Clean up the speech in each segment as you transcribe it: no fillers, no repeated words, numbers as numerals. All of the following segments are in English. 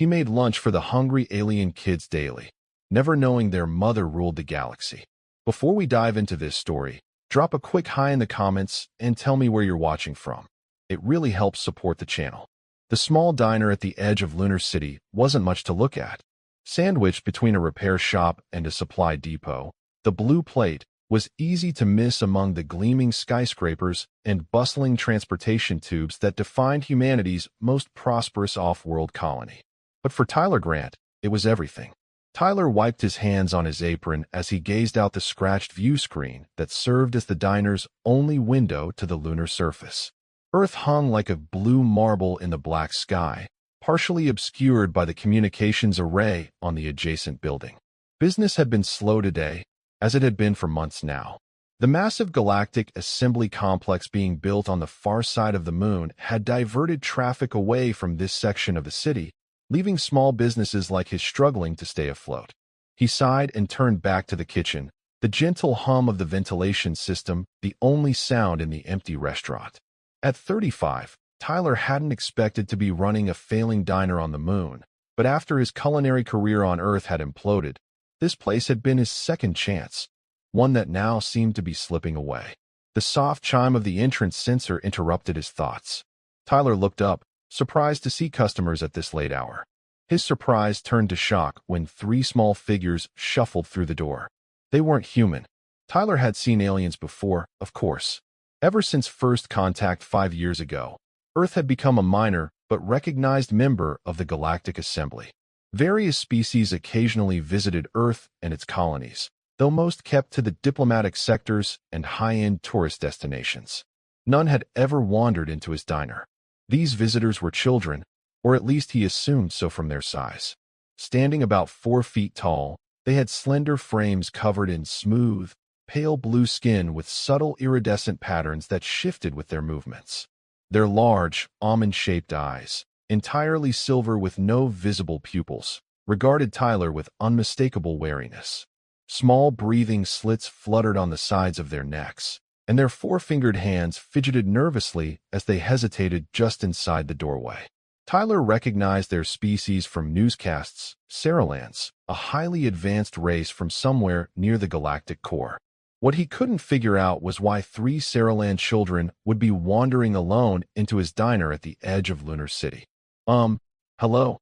He made lunch for the hungry alien kids daily, never knowing their mother ruled the galaxy. Before we dive into this story, drop a quick hi in the comments and tell me where you're watching from. It really helps support the channel. The small diner at the edge of Lunar City wasn't much to look at. Sandwiched between a repair shop and a supply depot, the Blue Plate was easy to miss among the gleaming skyscrapers and bustling transportation tubes that defined humanity's most prosperous off-world colony. But for Tyler Grant, it was everything. Tyler wiped his hands on his apron as he gazed out the scratched view screen that served as the diner's only window to the lunar surface. Earth hung like a blue marble in the black sky, partially obscured by the communications array on the adjacent building. Business had been slow today, as it had been for months now. The massive galactic assembly complex being built on the far side of the moon had diverted traffic away from this section of the city, leaving small businesses like his struggling to stay afloat. He sighed and turned back to the kitchen, the gentle hum of the ventilation system the only sound in the empty restaurant. At 35, Tyler hadn't expected to be running a failing diner on the moon, but after his culinary career on Earth had imploded, this place had been his second chance, one that now seemed to be slipping away. The soft chime of the entrance sensor interrupted his thoughts. Tyler looked up, surprised to see customers at this late hour. His surprise turned to shock when three small figures shuffled through the door. They weren't human. Tyler had seen aliens before, of course. Ever since first contact 5 years ago, Earth had become a minor but recognized member of the Galactic Assembly. Various species occasionally visited Earth and its colonies, though most kept to the diplomatic sectors and high-end tourist destinations. None had ever wandered into his diner. These visitors were children, or at least he assumed so from their size. Standing about 4 feet tall, they had slender frames covered in smooth, pale blue skin with subtle iridescent patterns that shifted with their movements. Their large, almond-shaped eyes, entirely silver with no visible pupils, regarded Tyler with unmistakable wariness. Small breathing slits fluttered on the sides of their necks, and their four-fingered hands fidgeted nervously as they hesitated just inside the doorway. Tyler recognized their species from newscasts, Saralans, a highly advanced race from somewhere near the galactic core. What he couldn't figure out was why 3 Saralan children would be wandering alone into his diner at the edge of Lunar City. Hello,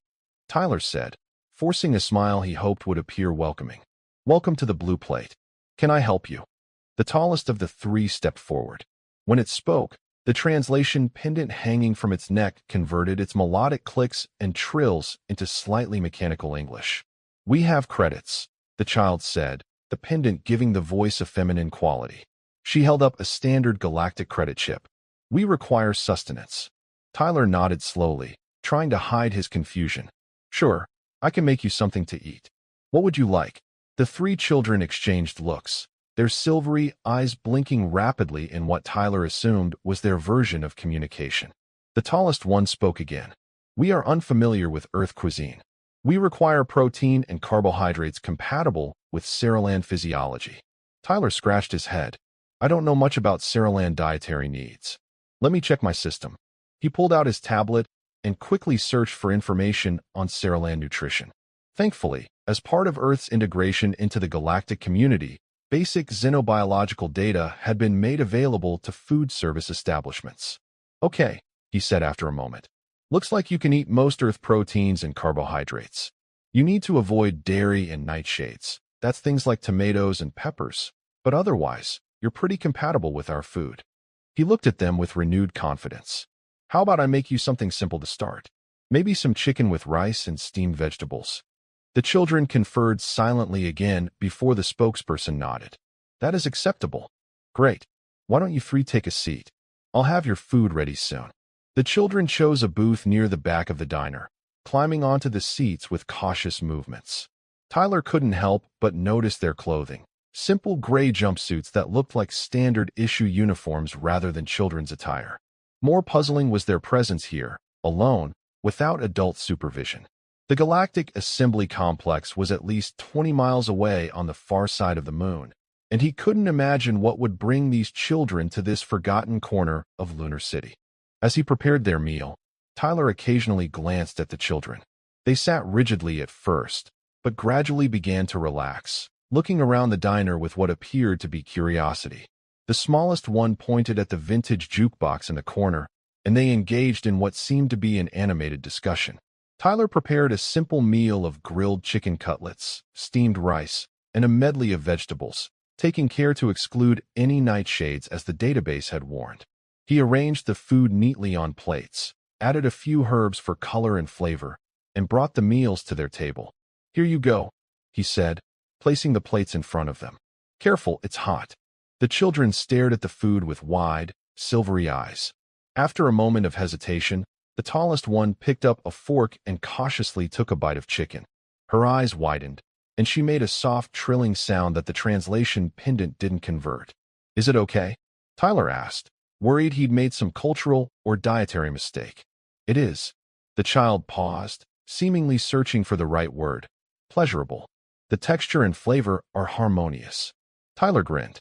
Tyler said, forcing a smile he hoped would appear welcoming. Welcome to the Blue Plate. Can I help you? The tallest of the 3 stepped forward. When it spoke, the translation pendant hanging from its neck converted its melodic clicks and trills into slightly mechanical English. We have credits, the child said, the pendant giving the voice a feminine quality. She held up a standard galactic credit chip. We require sustenance. Tyler nodded slowly, trying to hide his confusion. Sure, I can make you something to eat. What would you like? The 3 children exchanged looks, their silvery eyes blinking rapidly in what Tyler assumed was their version of communication. The tallest one spoke again. We are unfamiliar with Earth cuisine. We require protein and carbohydrates compatible with Saralan physiology. Tyler scratched his head. I don't know much about Saralan dietary needs. Let me check my system. He pulled out his tablet and quickly searched for information on Saralan nutrition. Thankfully, as part of Earth's integration into the galactic community, basic xenobiological data had been made available to food service establishments. Okay, he said after a moment. Looks like you can eat most Earth proteins and carbohydrates. You need to avoid dairy and nightshades. That's things like tomatoes and peppers. But otherwise, you're pretty compatible with our food. He looked at them with renewed confidence. How about I make you something simple to start? Maybe some chicken with rice and steamed vegetables. The children conferred silently again before the spokesperson nodded. That is acceptable. Great. Why don't you 3 take a seat? I'll have your food ready soon. The children chose a booth near the back of the diner, climbing onto the seats with cautious movements. Tyler couldn't help but notice their clothing, simple gray jumpsuits that looked like standard-issue uniforms rather than children's attire. More puzzling was their presence here, alone, without adult supervision. The Galactic Assembly Complex was at least 20 miles away on the far side of the moon, and he couldn't imagine what would bring these children to this forgotten corner of Lunar City. As he prepared their meal, Tyler occasionally glanced at the children. They sat rigidly at first, but gradually began to relax, looking around the diner with what appeared to be curiosity. The smallest one pointed at the vintage jukebox in the corner, and they engaged in what seemed to be an animated discussion. Tyler prepared a simple meal of grilled chicken cutlets, steamed rice, and a medley of vegetables, taking care to exclude any nightshades as the database had warned. He arranged the food neatly on plates, added a few herbs for color and flavor, and brought the meals to their table. "Here you go," he said, placing the plates in front of them. "Careful, it's hot." The children stared at the food with wide, silvery eyes. After a moment of hesitation, the tallest one picked up a fork and cautiously took a bite of chicken. Her eyes widened, and she made a soft, trilling sound that the translation pendant didn't convert. "Is it okay?" Tyler asked, worried he'd made some cultural or dietary mistake. "It is." The child paused, seemingly searching for the right word. "Pleasurable. The texture and flavor are harmonious." Tyler grinned.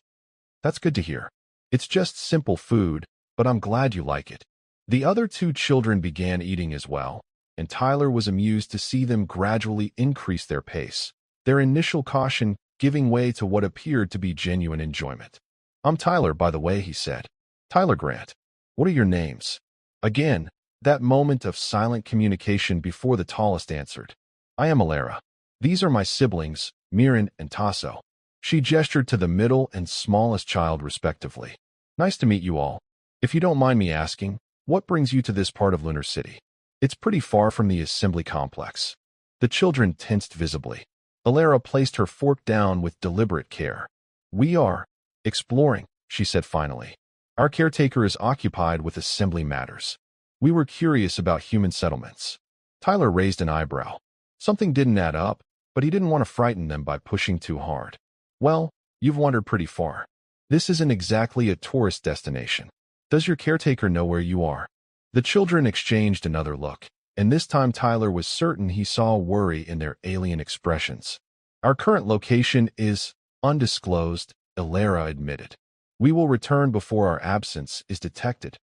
"That's good to hear. It's just simple food, but I'm glad you like it." The other two children began eating as well, and Tyler was amused to see them gradually increase their pace, their initial caution giving way to what appeared to be genuine enjoyment. "I'm Tyler, by the way," he said. "Tyler Grant. What are your names?" Again, that moment of silent communication before the tallest answered. "I am Alara. These are my siblings, Miran and Tasso." She gestured to the middle and smallest child respectively. "Nice to meet you all. If you don't mind me asking, what brings you to this part of Lunar City?" "It's pretty far from the assembly complex." The children tensed visibly. Alara placed her fork down with deliberate care. "We are exploring," she said finally. "Our caretaker is occupied with assembly matters. We were curious about human settlements." Tyler raised an eyebrow. Something didn't add up, but he didn't want to frighten them by pushing too hard. "Well, you've wandered pretty far. This isn't exactly a tourist destination. Does your caretaker know where you are?" The children exchanged another look, and this time Tyler was certain he saw worry in their alien expressions. "Our current location is undisclosed," Alara admitted. "We will return before our absence is detected."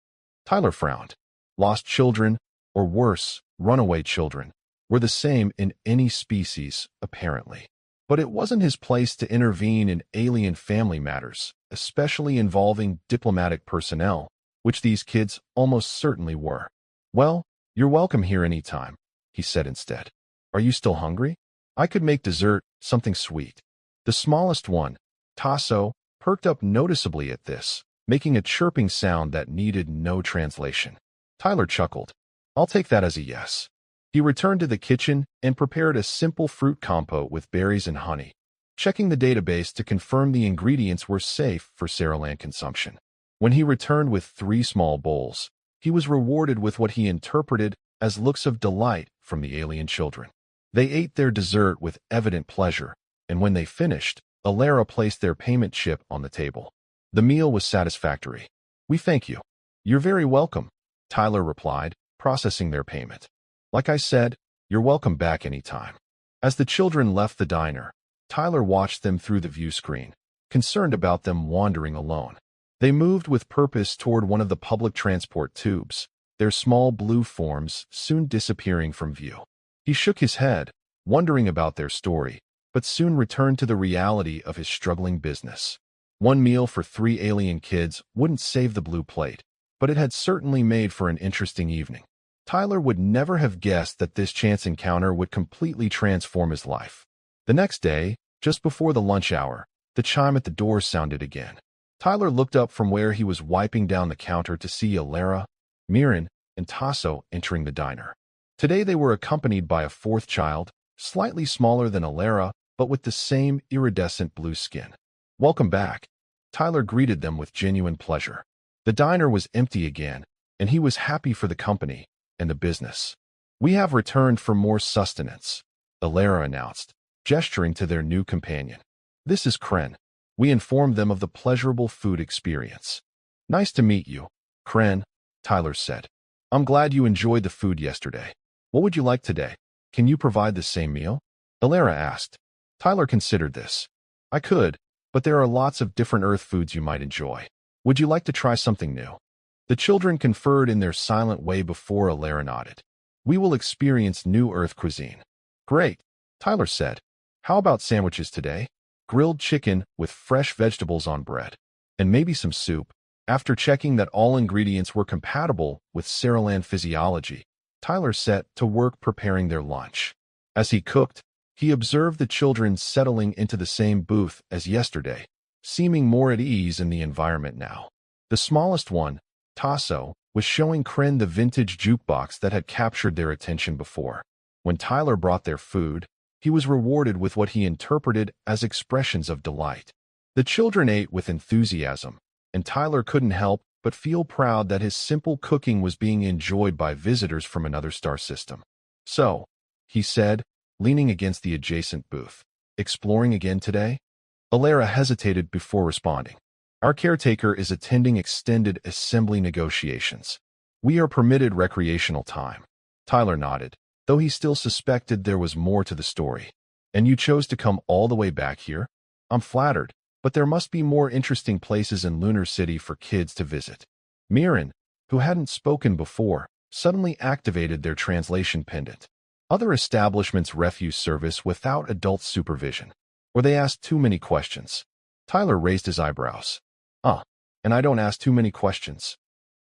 Tyler frowned. Lost children, or worse, runaway children, were the same in any species, apparently. But it wasn't his place to intervene in alien family matters, especially involving diplomatic personnel, which these kids almost certainly were. "Well, you're welcome here anytime," he said instead. "Are you still hungry? I could make dessert, something sweet." The smallest one, Tasso, perked up noticeably at this, making a chirping sound that needed no translation. Tyler chuckled. "I'll take that as a yes." He returned to the kitchen and prepared a simple fruit compote with berries and honey, checking the database to confirm the ingredients were safe for Saraland consumption. When he returned with 3 small bowls, he was rewarded with what he interpreted as looks of delight from the alien children. They ate their dessert with evident pleasure, and when they finished, Alara placed their payment chip on the table. The meal was satisfactory. "We thank you." "You're very welcome," Tyler replied, processing their payment. "Like I said, you're welcome back anytime." As the children left the diner, Tyler watched them through the view screen, concerned about them wandering alone. They moved with purpose toward one of the public transport tubes, their small blue forms soon disappearing from view. He shook his head, wondering about their story, but soon returned to the reality of his struggling business. One meal for 3 alien kids wouldn't save the blue plate, but it had certainly made for an interesting evening. Tyler would never have guessed that this chance encounter would completely transform his life. The next day, just before the lunch hour, the chime at the door sounded again. Tyler looked up from where he was wiping down the counter to see Alara, Miran, and Tasso entering the diner. Today they were accompanied by a 4th child, slightly smaller than Alara, but with the same iridescent blue skin. "Welcome back." Tyler greeted them with genuine pleasure. The diner was empty again, and he was happy for the company and the business. "We have returned for more sustenance," Alara announced, gesturing to their new companion. "This is Kren." We informed them of the pleasurable food experience. "Nice to meet you, Kren," Tyler said. "I'm glad you enjoyed the food yesterday. What would you like today? Can you provide the same meal?" Alara asked. Tyler considered this. "I could, but there are lots of different Earth foods you might enjoy. Would you like to try something new?" The children conferred in their silent way before Alara nodded. We will experience New Earth cuisine. Great, Tyler said. How about sandwiches today? Grilled chicken with fresh vegetables on bread. And maybe some soup. After checking that all ingredients were compatible with Saraland physiology, Tyler set to work preparing their lunch. As he cooked, he observed the children settling into the same booth as yesterday, seeming more at ease in the environment now. The smallest one, Tasso, was showing Kren the vintage jukebox that had captured their attention before. When Tyler brought their food, he was rewarded with what he interpreted as expressions of delight. The children ate with enthusiasm, and Tyler couldn't help but feel proud that his simple cooking was being enjoyed by visitors from another star system. So, he said, leaning against the adjacent booth, exploring again today? Alara hesitated before responding. Our caretaker is attending extended assembly negotiations. We are permitted recreational time. Tyler nodded, though he still suspected there was more to the story. And you chose to come all the way back here? I'm flattered, but there must be more interesting places in Lunar City for kids to visit. Mirren, who hadn't spoken before, suddenly activated their translation pendant. Other establishments refuse service without adult supervision, or they ask too many questions. Tyler raised his eyebrows. And I don't ask too many questions.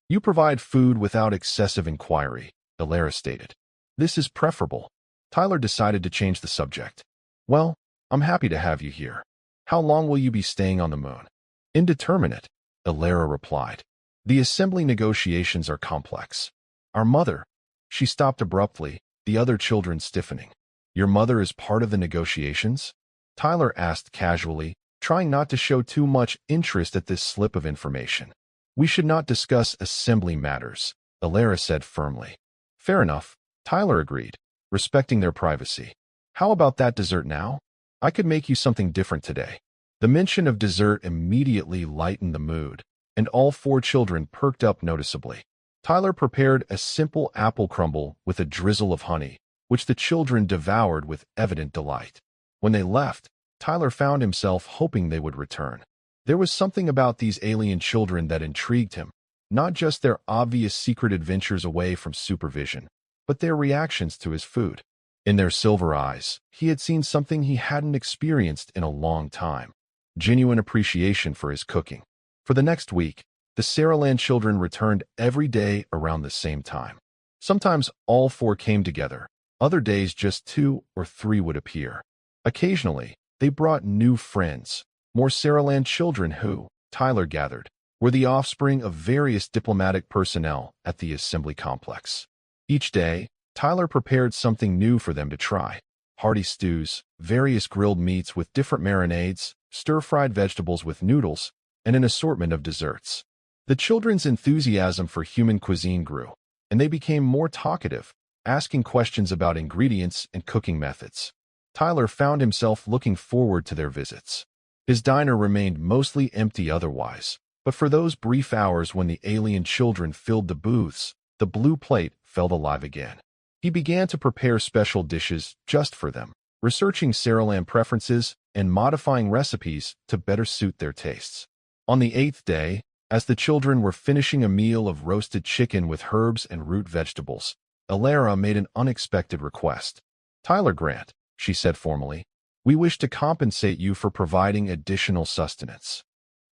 You provide food without excessive inquiry, Alara stated. This is preferable. Tyler decided to change the subject. Well, I'm happy to have you here. How long will you be staying on the moon? Indeterminate, Alara replied. The assembly negotiations are complex. Our mother. She stopped abruptly, the other children stiffening. Your mother is part of the negotiations? Tyler asked casually, trying not to show too much interest at this slip of information. We should not discuss assembly matters, Alara said firmly. Fair enough, Tyler agreed, respecting their privacy. How about that dessert now? I could make you something different today. The mention of dessert immediately lightened the mood, and all four children perked up noticeably. Tyler prepared a simple apple crumble with a drizzle of honey, which the children devoured with evident delight. When they left, Tyler found himself hoping they would return. There was something about these alien children that intrigued him, not just their obvious secret adventures away from supervision, but their reactions to his food. In their silver eyes, he had seen something he hadn't experienced in a long time, genuine appreciation for his cooking. For the next week, the Saraland children returned every day around the same time. Sometimes all four came together, other days just 2 or 3 would appear. Occasionally, they brought new friends, more Saraland children who, Tyler gathered, were the offspring of various diplomatic personnel at the assembly complex. Each day, Tyler prepared something new for them to try. Hearty stews, various grilled meats with different marinades, stir-fried vegetables with noodles, and an assortment of desserts. The children's enthusiasm for human cuisine grew, and they became more talkative, asking questions about ingredients and cooking methods. Tyler found himself looking forward to their visits. His diner remained mostly empty otherwise, but for those brief hours when the alien children filled the booths, the blue plate felt alive again. He began to prepare special dishes just for them, researching Saraland preferences and modifying recipes to better suit their tastes. On the 8th day, as the children were finishing a meal of roasted chicken with herbs and root vegetables, Alara made an unexpected request. Tyler Grant, she said formally, we wish to compensate you for providing additional sustenance.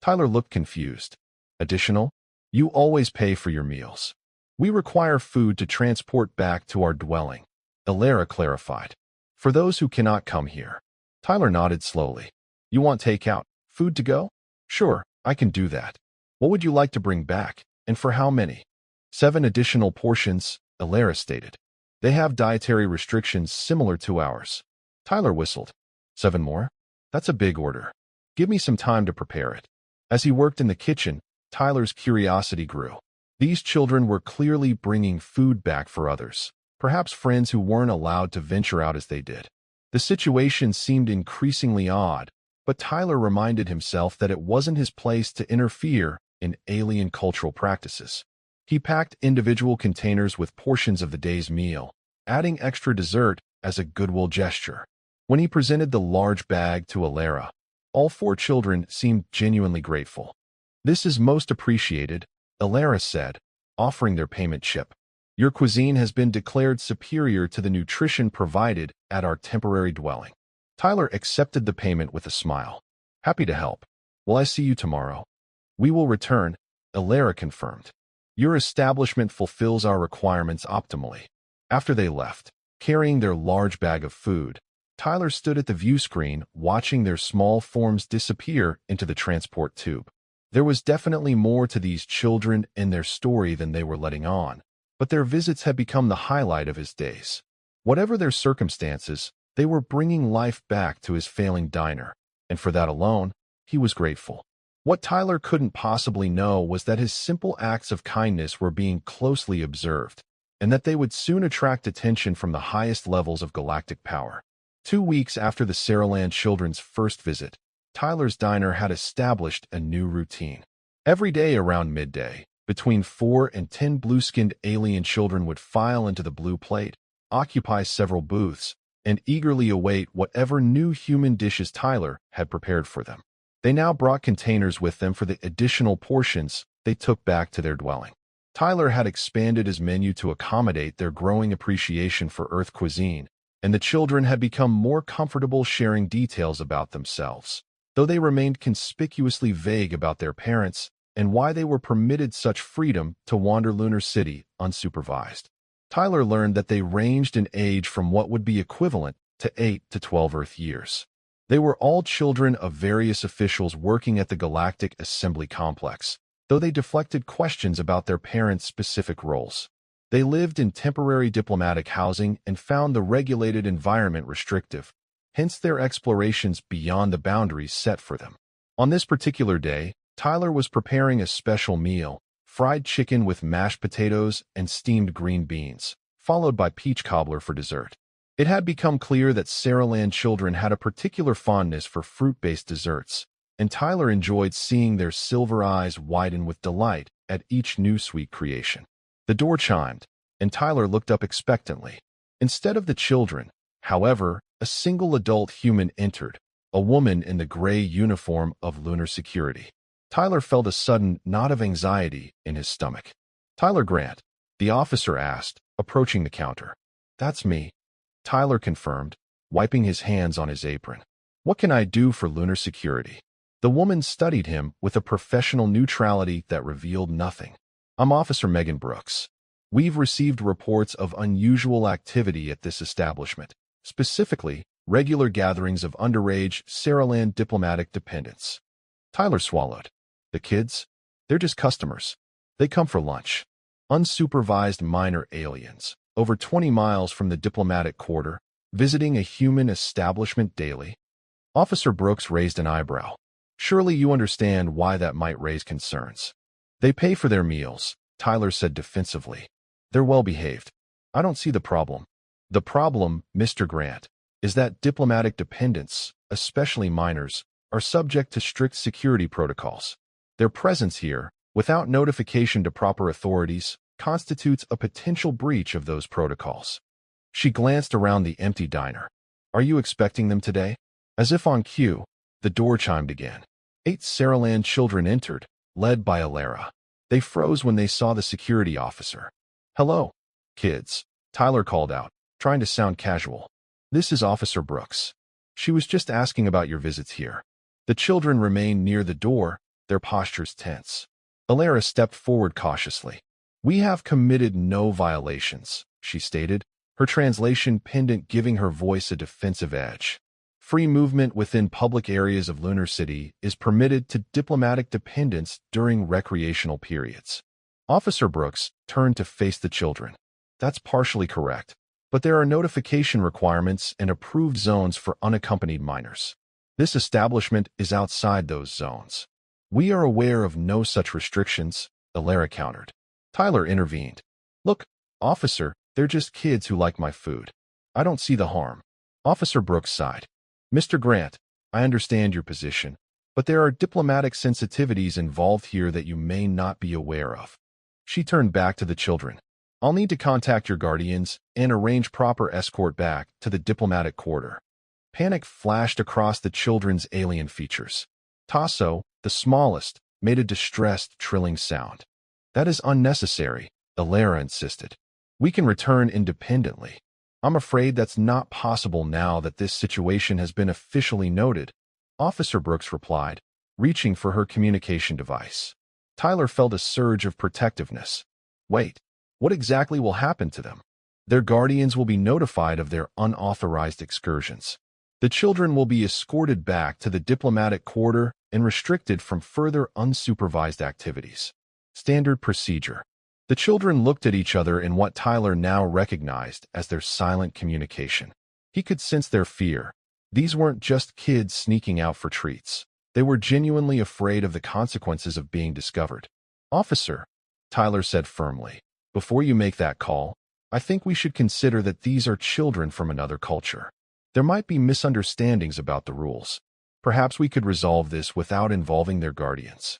Tyler looked confused. Additional? You always pay for your meals. We require food to transport back to our dwelling, Alara clarified. For those who cannot come here. Tyler nodded slowly. You want takeout, food to go? Sure, I can do that. What would you like to bring back, and for how many? 7 additional portions, Alara stated. They have dietary restrictions similar to ours. Tyler whistled. 7 more? That's a big order. Give me some time to prepare it. As he worked in the kitchen, Tyler's curiosity grew. These children were clearly bringing food back for others, perhaps friends who weren't allowed to venture out as they did. The situation seemed increasingly odd, but Tyler reminded himself that it wasn't his place to interfere in alien cultural practices. He packed individual containers with portions of the day's meal, adding extra dessert as a goodwill gesture. When he presented the large bag to Alara, all 4 children seemed genuinely grateful. This is most appreciated, Alara said, offering their payment chip. Your cuisine has been declared superior to the nutrition provided at our temporary dwelling. Tyler accepted the payment with a smile. Happy to help. Will I see you tomorrow? We will return, Alara confirmed. Your establishment fulfills our requirements optimally. After they left, carrying their large bag of food, Tyler stood at the view screen watching their small forms disappear into the transport tube. There was definitely more to these children and their story than they were letting on, but their visits had become the highlight of his days. Whatever their circumstances, they were bringing life back to his failing diner, and for that alone, he was grateful. What Tyler couldn't possibly know was that his simple acts of kindness were being closely observed, and that they would soon attract attention from the highest levels of galactic power. 2 weeks after the Saraland children's first visit, Tyler's diner had established a new routine. Every day around midday, between 4 and 10 blue-skinned alien children would file into the blue plate, occupy several booths, and eagerly await whatever new human dishes Tyler had prepared for them. They now brought containers with them for the additional portions they took back to their dwelling. Tyler had expanded his menu to accommodate their growing appreciation for Earth cuisine, and the children had become more comfortable sharing details about themselves, though they remained conspicuously vague about their parents and why they were permitted such freedom to wander Lunar City unsupervised. Tyler learned that they ranged in age from what would be equivalent to 8 to 12 Earth years. They were all children of various officials working at the Galactic Assembly Complex, though they deflected questions about their parents' specific roles. They lived in temporary diplomatic housing and found the regulated environment restrictive, hence their explorations beyond the boundaries set for them. On this particular day, Tyler was preparing a special meal, fried chicken with mashed potatoes and steamed green beans, followed by peach cobbler for dessert. It had become clear that Saraland children had a particular fondness for fruit-based desserts, and Tyler enjoyed seeing their silver eyes widen with delight at each new sweet creation. The door chimed, and Tyler looked up expectantly. Instead of the children, however, a single adult human entered, a woman in the gray uniform of lunar security. Tyler felt a sudden knot of anxiety in his stomach. Tyler Grant, the officer asked, approaching the counter. That's me, Tyler confirmed, wiping his hands on his apron. What can I do for lunar security? The woman studied him with a professional neutrality that revealed nothing. I'm Officer Megan Brooks. We've received reports of unusual activity at this establishment, specifically regular gatherings of underage Saraland diplomatic dependents. Tyler swallowed. The kids? They're just customers. They come for lunch. Unsupervised minor aliens, over 20 miles from the diplomatic quarter, visiting a human establishment daily. Officer Brooks raised an eyebrow. Surely you understand why that might raise concerns. They pay for their meals, Tyler said defensively. They're well-behaved. I don't see the problem. The problem, Mr. Grant, is that diplomatic dependents, especially minors, are subject to strict security protocols. Their presence here, without notification to proper authorities, constitutes a potential breach of those protocols. She glanced around the empty diner. Are you expecting them today? As if on cue, the door chimed again. 8 Saraland children entered, led by Alara. They froze when they saw the security officer. Hello, kids, Tyler called out, trying to sound casual. This is Officer Brooks. She was just asking about your visits here. The children remained near the door, their postures tense. Alara stepped forward cautiously. We have committed no violations, she stated, her translation pendant giving her voice a defensive edge. Free movement within public areas of Lunar City is permitted to diplomatic dependents during recreational periods. Officer Brooks turned to face the children. That's partially correct, but there are notification requirements and approved zones for unaccompanied minors. This establishment is outside those zones. We are aware of no such restrictions, Alara countered. Tyler intervened. Look, officer, they're just kids who like my food. I don't see the harm. Officer Brooks sighed. Mr. Grant, I understand your position, but there are diplomatic sensitivities involved here that you may not be aware of. She turned back to the children. I'll need to contact your guardians and arrange proper escort back to the diplomatic quarter. Panic flashed across the children's alien features. Tasso, the smallest, made a distressed, trilling sound. That is unnecessary, Alara insisted. We can return independently. I'm afraid that's not possible now that this situation has been officially noted, Officer Brooks replied, reaching for her communication device. Tyler felt a surge of protectiveness. Wait, what exactly will happen to them? Their guardians will be notified of their unauthorized excursions. The children will be escorted back to the diplomatic quarter and restricted from further unsupervised activities. Standard procedure. The children looked at each other in what Tyler now recognized as their silent communication. He could sense their fear. These weren't just kids sneaking out for treats. They were genuinely afraid of the consequences of being discovered. Officer, Tyler said firmly, before you make that call, I think we should consider that these are children from another culture. There might be misunderstandings about the rules. Perhaps we could resolve this without involving their guardians.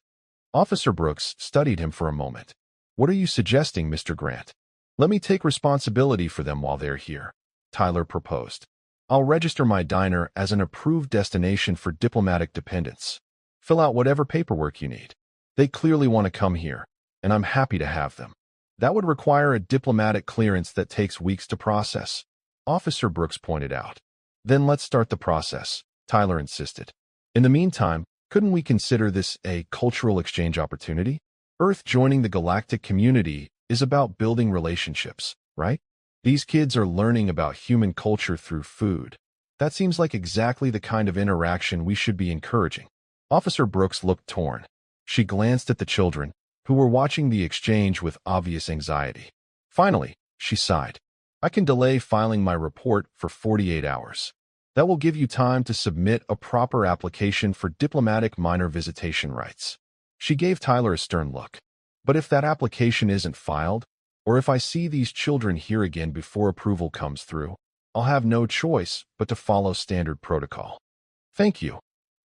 Officer Brooks studied him for a moment. What are you suggesting, Mr. Grant? Let me take responsibility for them while they're here, Tyler proposed. I'll register my diner as an approved destination for diplomatic dependents. Fill out whatever paperwork you need. They clearly want to come here, and I'm happy to have them. That would require a diplomatic clearance that takes weeks to process, Officer Brooks pointed out. Then let's start the process, Tyler insisted. In the meantime, couldn't we consider this a cultural exchange opportunity? Earth joining the galactic community is about building relationships, right? These kids are learning about human culture through food. That seems like exactly the kind of interaction we should be encouraging. Officer Brooks looked torn. She glanced at the children, who were watching the exchange with obvious anxiety. Finally, she sighed. I can delay filing my report for 48 hours. That will give you time to submit a proper application for diplomatic minor visitation rights. She gave Tyler a stern look. But if that application isn't filed, or if I see these children here again before approval comes through, I'll have no choice but to follow standard protocol. Thank you,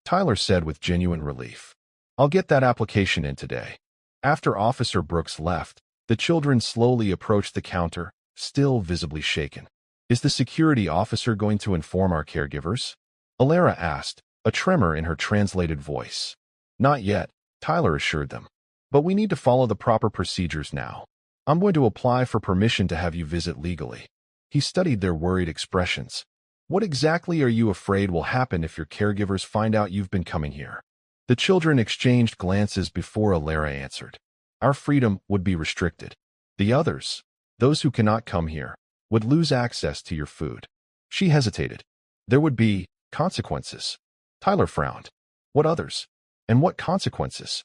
Tyler said with genuine relief. I'll get that application in today. After Officer Brooks left, the children slowly approached the counter, still visibly shaken. Is the security officer going to inform our caregivers? Alara asked, a tremor in her translated voice. Not yet, Tyler assured them. But we need to follow the proper procedures now. I'm going to apply for permission to have you visit legally. He studied their worried expressions. What exactly are you afraid will happen if your caregivers find out you've been coming here? The children exchanged glances before Alara answered. Our freedom would be restricted. The others, those who cannot come here, would lose access to your food. She hesitated. There would be consequences. Tyler frowned. What others? And what consequences?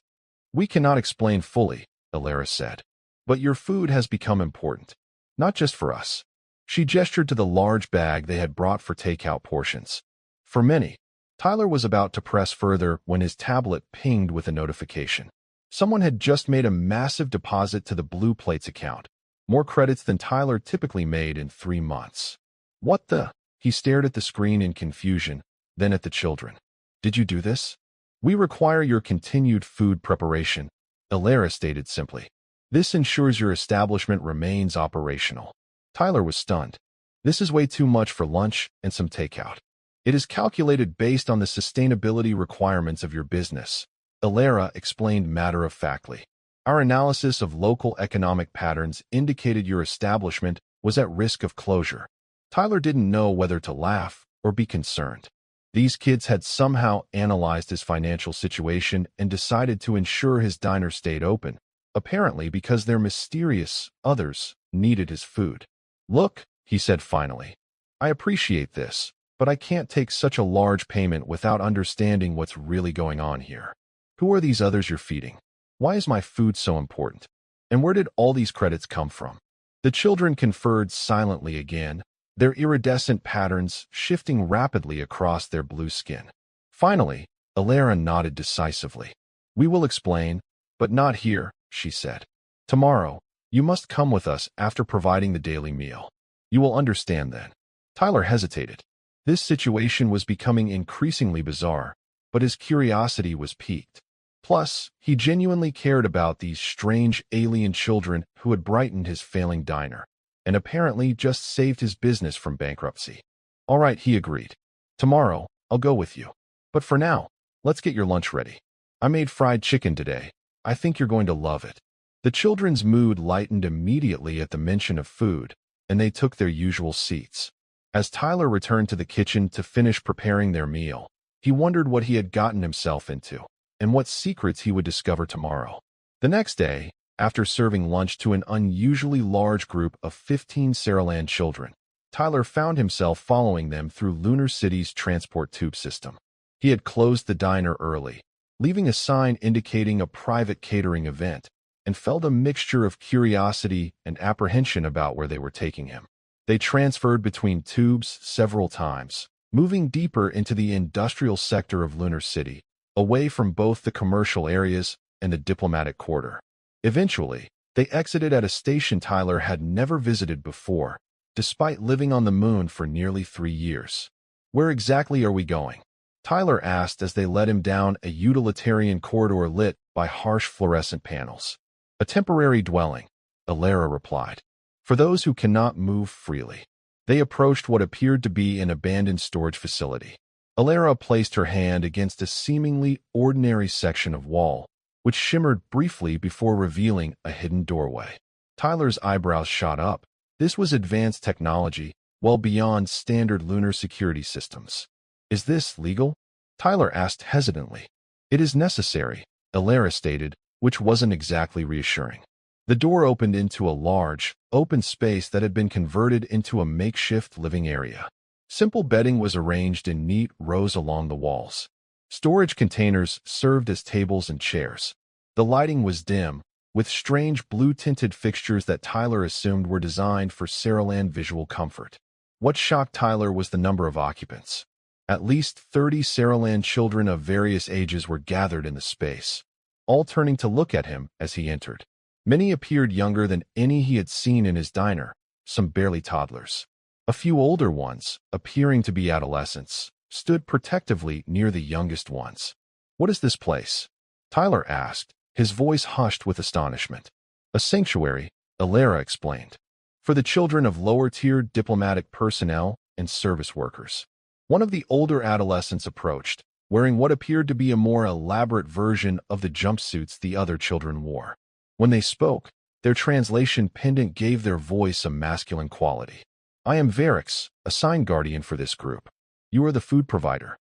We cannot explain fully, Alara said. But your food has become important. Not just for us. She gestured to the large bag they had brought for takeout portions. For many. Tyler was about to press further when his tablet pinged with a notification. Someone had just made a massive deposit to the Blue Plates account. More credits than Tyler typically made in 3 months. What the? He stared at the screen in confusion, then at the children. Did you do this? We require your continued food preparation, Alara stated simply. This ensures your establishment remains operational. Tyler was stunned. This is way too much for lunch and some takeout. It is calculated based on the sustainability requirements of your business, Alara explained matter-of-factly. Our analysis of local economic patterns indicated your establishment was at risk of closure. Tyler didn't know whether to laugh or be concerned. These kids had somehow analyzed his financial situation and decided to ensure his diner stayed open, apparently because their mysterious others needed his food. Look, he said finally, I appreciate this, but I can't take such a large payment without understanding what's really going on here. Who are these others you're feeding? Why is my food so important? And where did all these credits come from? The children conferred silently again, their iridescent patterns shifting rapidly across their blue skin. Finally, Alara nodded decisively. We will explain, but not here, she said. Tomorrow, you must come with us after providing the daily meal. You will understand then. Tyler hesitated. This situation was becoming increasingly bizarre, but his curiosity was piqued. Plus, he genuinely cared about these strange alien children who had brightened his failing diner, and apparently just saved his business from bankruptcy. All right, he agreed. Tomorrow, I'll go with you. But for now, let's get your lunch ready. I made fried chicken today. I think you're going to love it. The children's mood lightened immediately at the mention of food, and they took their usual seats. As Tyler returned to the kitchen to finish preparing their meal, he wondered what he had gotten himself into, and what secrets he would discover tomorrow. The next day, after serving lunch to an unusually large group of 15 Saraland children, Tyler found himself following them through Lunar City's transport tube system. He had closed the diner early, leaving a sign indicating a private catering event, and felt a mixture of curiosity and apprehension about where they were taking him. They transferred between tubes several times, moving deeper into the industrial sector of Lunar City, away from both the commercial areas and the diplomatic quarter. Eventually, they exited at a station Tyler had never visited before, despite living on the moon for nearly 3 years. "Where exactly are we going?" Tyler asked as they led him down a utilitarian corridor lit by harsh fluorescent panels. "A temporary dwelling," Alara replied, "for those who cannot move freely." They approached what appeared to be an abandoned storage facility. Alara placed her hand against a seemingly ordinary section of wall, which shimmered briefly before revealing a hidden doorway. Tyler's eyebrows shot up. This was advanced technology, well beyond standard lunar security systems. "Is this legal?" Tyler asked hesitantly. "It is necessary," Alara stated, which wasn't exactly reassuring. The door opened into a large, open space that had been converted into a makeshift living area. Simple bedding was arranged in neat rows along the walls. Storage containers served as tables and chairs. The lighting was dim, with strange blue-tinted fixtures that Tyler assumed were designed for Saraland visual comfort. What shocked Tyler was the number of occupants. At least 30 Saraland children of various ages were gathered in the space, all turning to look at him as he entered. Many appeared younger than any he had seen in his diner, some barely toddlers. A few older ones, appearing to be adolescents, stood protectively near the youngest ones. "What is this place?" Tyler asked, his voice hushed with astonishment. "A sanctuary," Alara explained, "for the children of lower-tier diplomatic personnel and service workers." One of the older adolescents approached, wearing what appeared to be a more elaborate version of the jumpsuits the other children wore. When they spoke, their translation pendant gave their voice a masculine quality. "I am Varix, a sign guardian for this group. You are the food provider."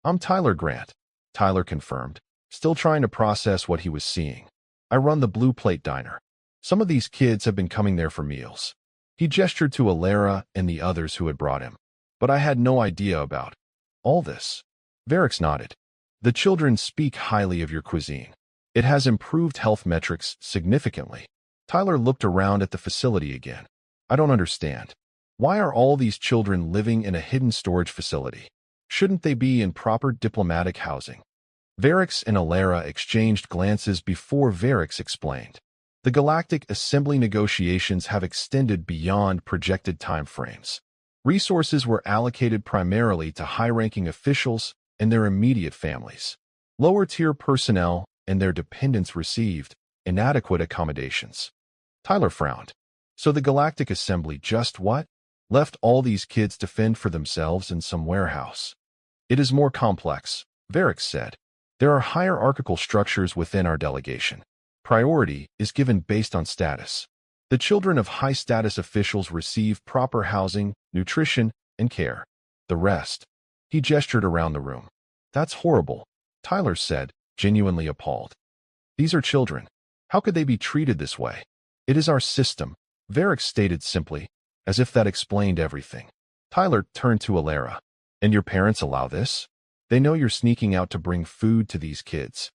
"I'm Tyler Grant," Tyler confirmed, still trying to process what he was seeing. "I run the Blue Plate Diner. Some of these kids have been coming there for meals." He gestured to Alara and the others who had brought him. "But I had no idea about all this." Varix nodded. "The children speak highly of your cuisine. It has improved health metrics significantly." Tyler looked around at the facility again. "I don't understand. Why are all these children living in a hidden storage facility? Shouldn't they be in proper diplomatic housing?" Varix and Alara exchanged glances before Varix explained. "The Galactic Assembly negotiations have extended beyond projected timeframes. Resources were allocated primarily to high-ranking officials and their immediate families. Lower-tier personnel and their dependents received inadequate accommodations." Tyler frowned. "So the Galactic Assembly just what? Left all these kids to fend for themselves in some warehouse?" "It is more complex," Varix said. "There are hierarchical structures within our delegation. Priority is given based on status. The children of high-status officials receive proper housing, nutrition, and care. The rest—" He gestured around the room. "That's horrible," Tyler said, genuinely appalled. "These are children. How could they be treated this way?" "It is our system," Varix stated simply, as if that explained everything. Tyler turned to Alara. "And your parents allow this? They know you're sneaking out to bring food to these kids."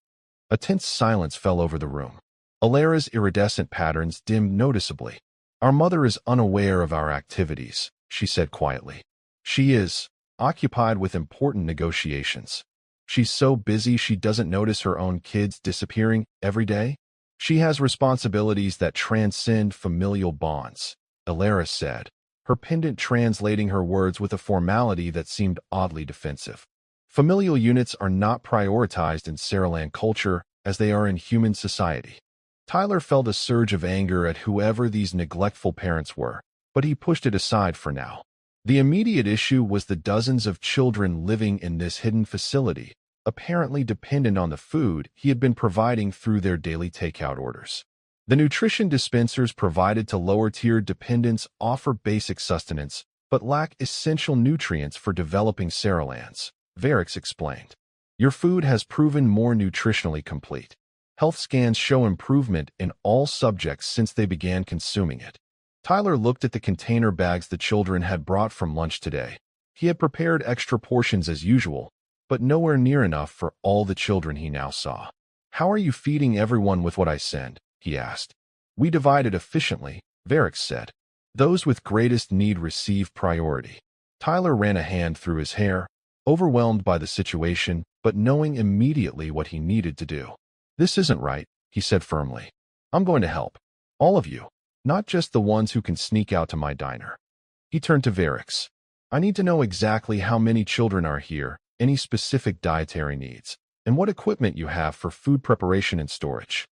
A tense silence fell over the room. Alara's iridescent patterns dimmed noticeably. "Our mother is unaware of our activities," she said quietly. "She is occupied with important negotiations. She's so busy she doesn't notice her own kids disappearing every day. She has responsibilities that transcend familial bonds," Alara said, her pendant translating her words with a formality that seemed oddly defensive. "Familial units are not prioritized in Saraland culture as they are in human society." Tyler felt a surge of anger at whoever these neglectful parents were, but he pushed it aside for now. The immediate issue was the dozens of children living in this hidden facility, apparently dependent on the food he had been providing through their daily takeout orders. The nutrition dispensers provided to lower-tier dependents offer basic sustenance, but lack essential nutrients for developing Cerelands, Varix explained. Your food has proven more nutritionally complete. Health scans show improvement in all subjects since they began consuming it. Tyler looked at the container bags the children had brought from lunch today. He had prepared extra portions as usual, but nowhere near enough for all the children he now saw. How are you feeding everyone with what I send? He asked. We divide it efficiently, Varix said. Those with greatest need receive priority. Tyler ran a hand through his hair, overwhelmed by the situation, but knowing immediately what he needed to do. This isn't right, he said firmly. I'm going to help. All of you, not just the ones who can sneak out to my diner. He turned to Varix. I need to know exactly how many children are here, any specific dietary needs, and what equipment you have for food preparation and storage.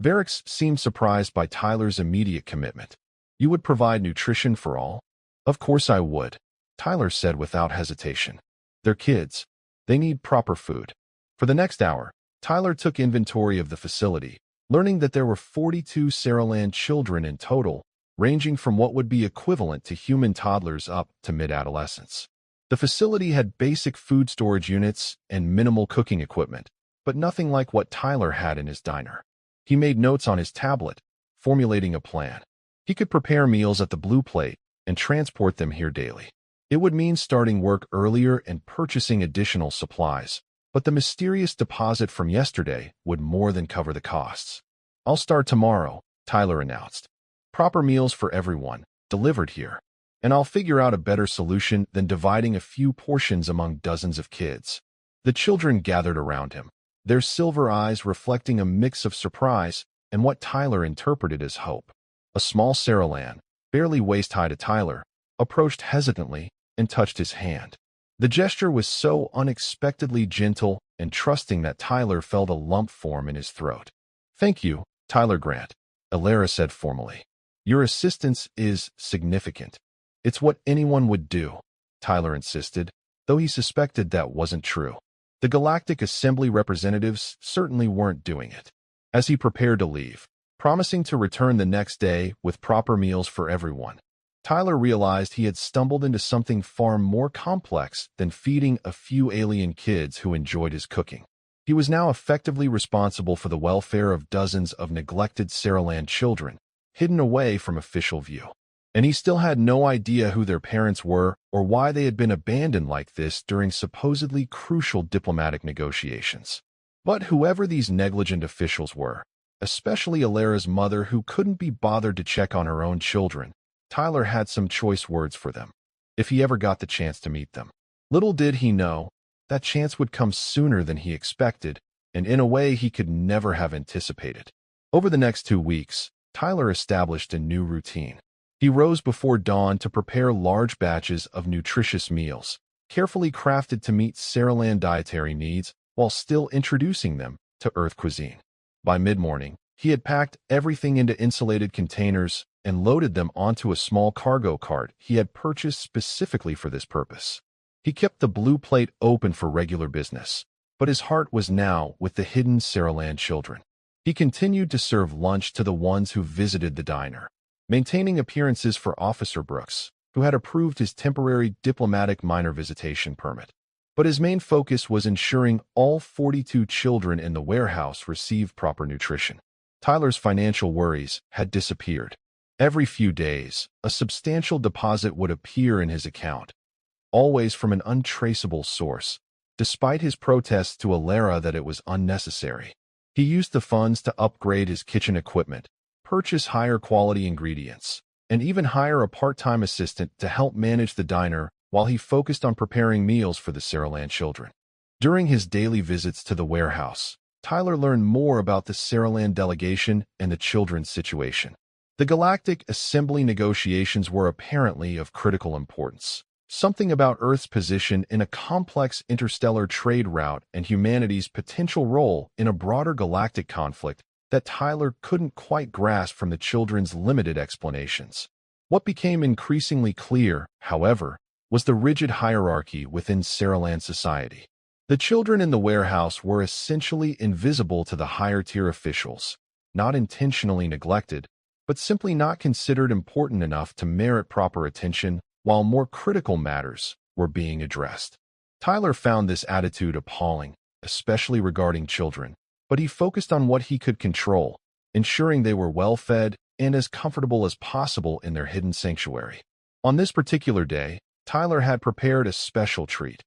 Varix seemed surprised by Tyler's immediate commitment. You would provide nutrition for all? Of course I would, Tyler said without hesitation. They're kids. They need proper food. For the next hour, Tyler took inventory of the facility, learning that there were 42 Cereland children in total, ranging from what would be equivalent to human toddlers up to mid-adolescence. The facility had basic food storage units and minimal cooking equipment, but nothing like what Tyler had in his diner. He made notes on his tablet, formulating a plan. He could prepare meals at the Blue Plate and transport them here daily. It would mean starting work earlier and purchasing additional supplies, but the mysterious deposit from yesterday would more than cover the costs. I'll start tomorrow, Tyler announced. Proper meals for everyone, delivered here. And I'll figure out a better solution than dividing a few portions among dozens of kids. The children gathered around him, their silver eyes reflecting a mix of surprise and what Tyler interpreted as hope. A small Cereland, barely waist-high to Tyler, approached hesitantly and touched his hand. The gesture was so unexpectedly gentle and trusting that Tyler felt a lump form in his throat. Thank you, Tyler Grant, Alara said formally. Your assistance is significant. It's what anyone would do, Tyler insisted, though he suspected that wasn't true. The Galactic Assembly representatives certainly weren't doing it. As he prepared to leave, promising to return the next day with proper meals for everyone, Tyler realized he had stumbled into something far more complex than feeding a few alien kids who enjoyed his cooking. He was now effectively responsible for the welfare of dozens of neglected Cereland children, hidden away from official view. And he still had no idea who their parents were or why they had been abandoned like this during supposedly crucial diplomatic negotiations. But whoever these negligent officials were, especially Alara's mother who couldn't be bothered to check on her own children, Tyler had some choice words for them, if he ever got the chance to meet them. Little did he know, that chance would come sooner than he expected, and in a way he could never have anticipated. Over the next 2 weeks, Tyler established a new routine. He rose before dawn to prepare large batches of nutritious meals, carefully crafted to meet Cereland dietary needs while still introducing them to Earth cuisine. By mid-morning, he had packed everything into insulated containers and loaded them onto a small cargo cart he had purchased specifically for this purpose. He kept the Blue Plate open for regular business, but his heart was now with the hidden Cereland children. He continued to serve lunch to the ones who visited the diner, maintaining appearances for Officer Brooks, who had approved his temporary diplomatic minor visitation permit. But his main focus was ensuring all 42 children in the warehouse received proper nutrition. Tyler's financial worries had disappeared. Every few days, a substantial deposit would appear in his account, always from an untraceable source, despite his protests to Alara that it was unnecessary. He used the funds to upgrade his kitchen equipment, purchase higher quality ingredients, and even hire a part-time assistant to help manage the diner while he focused on preparing meals for the Cereland children. During his daily visits to the warehouse, Tyler learned more about the Cereland delegation and the children's situation. The Galactic Assembly negotiations were apparently of critical importance. Something about Earth's position in a complex interstellar trade route and humanity's potential role in a broader galactic conflict that Tyler couldn't quite grasp from the children's limited explanations. What became increasingly clear, however, was the rigid hierarchy within Cereland society. The children in the warehouse were essentially invisible to the higher-tier officials, not intentionally neglected, but simply not considered important enough to merit proper attention, while more critical matters were being addressed. Tyler found this attitude appalling, especially regarding children, but he focused on what he could control, ensuring they were well-fed and as comfortable as possible in their hidden sanctuary. On this particular day, Tyler had prepared a special treat: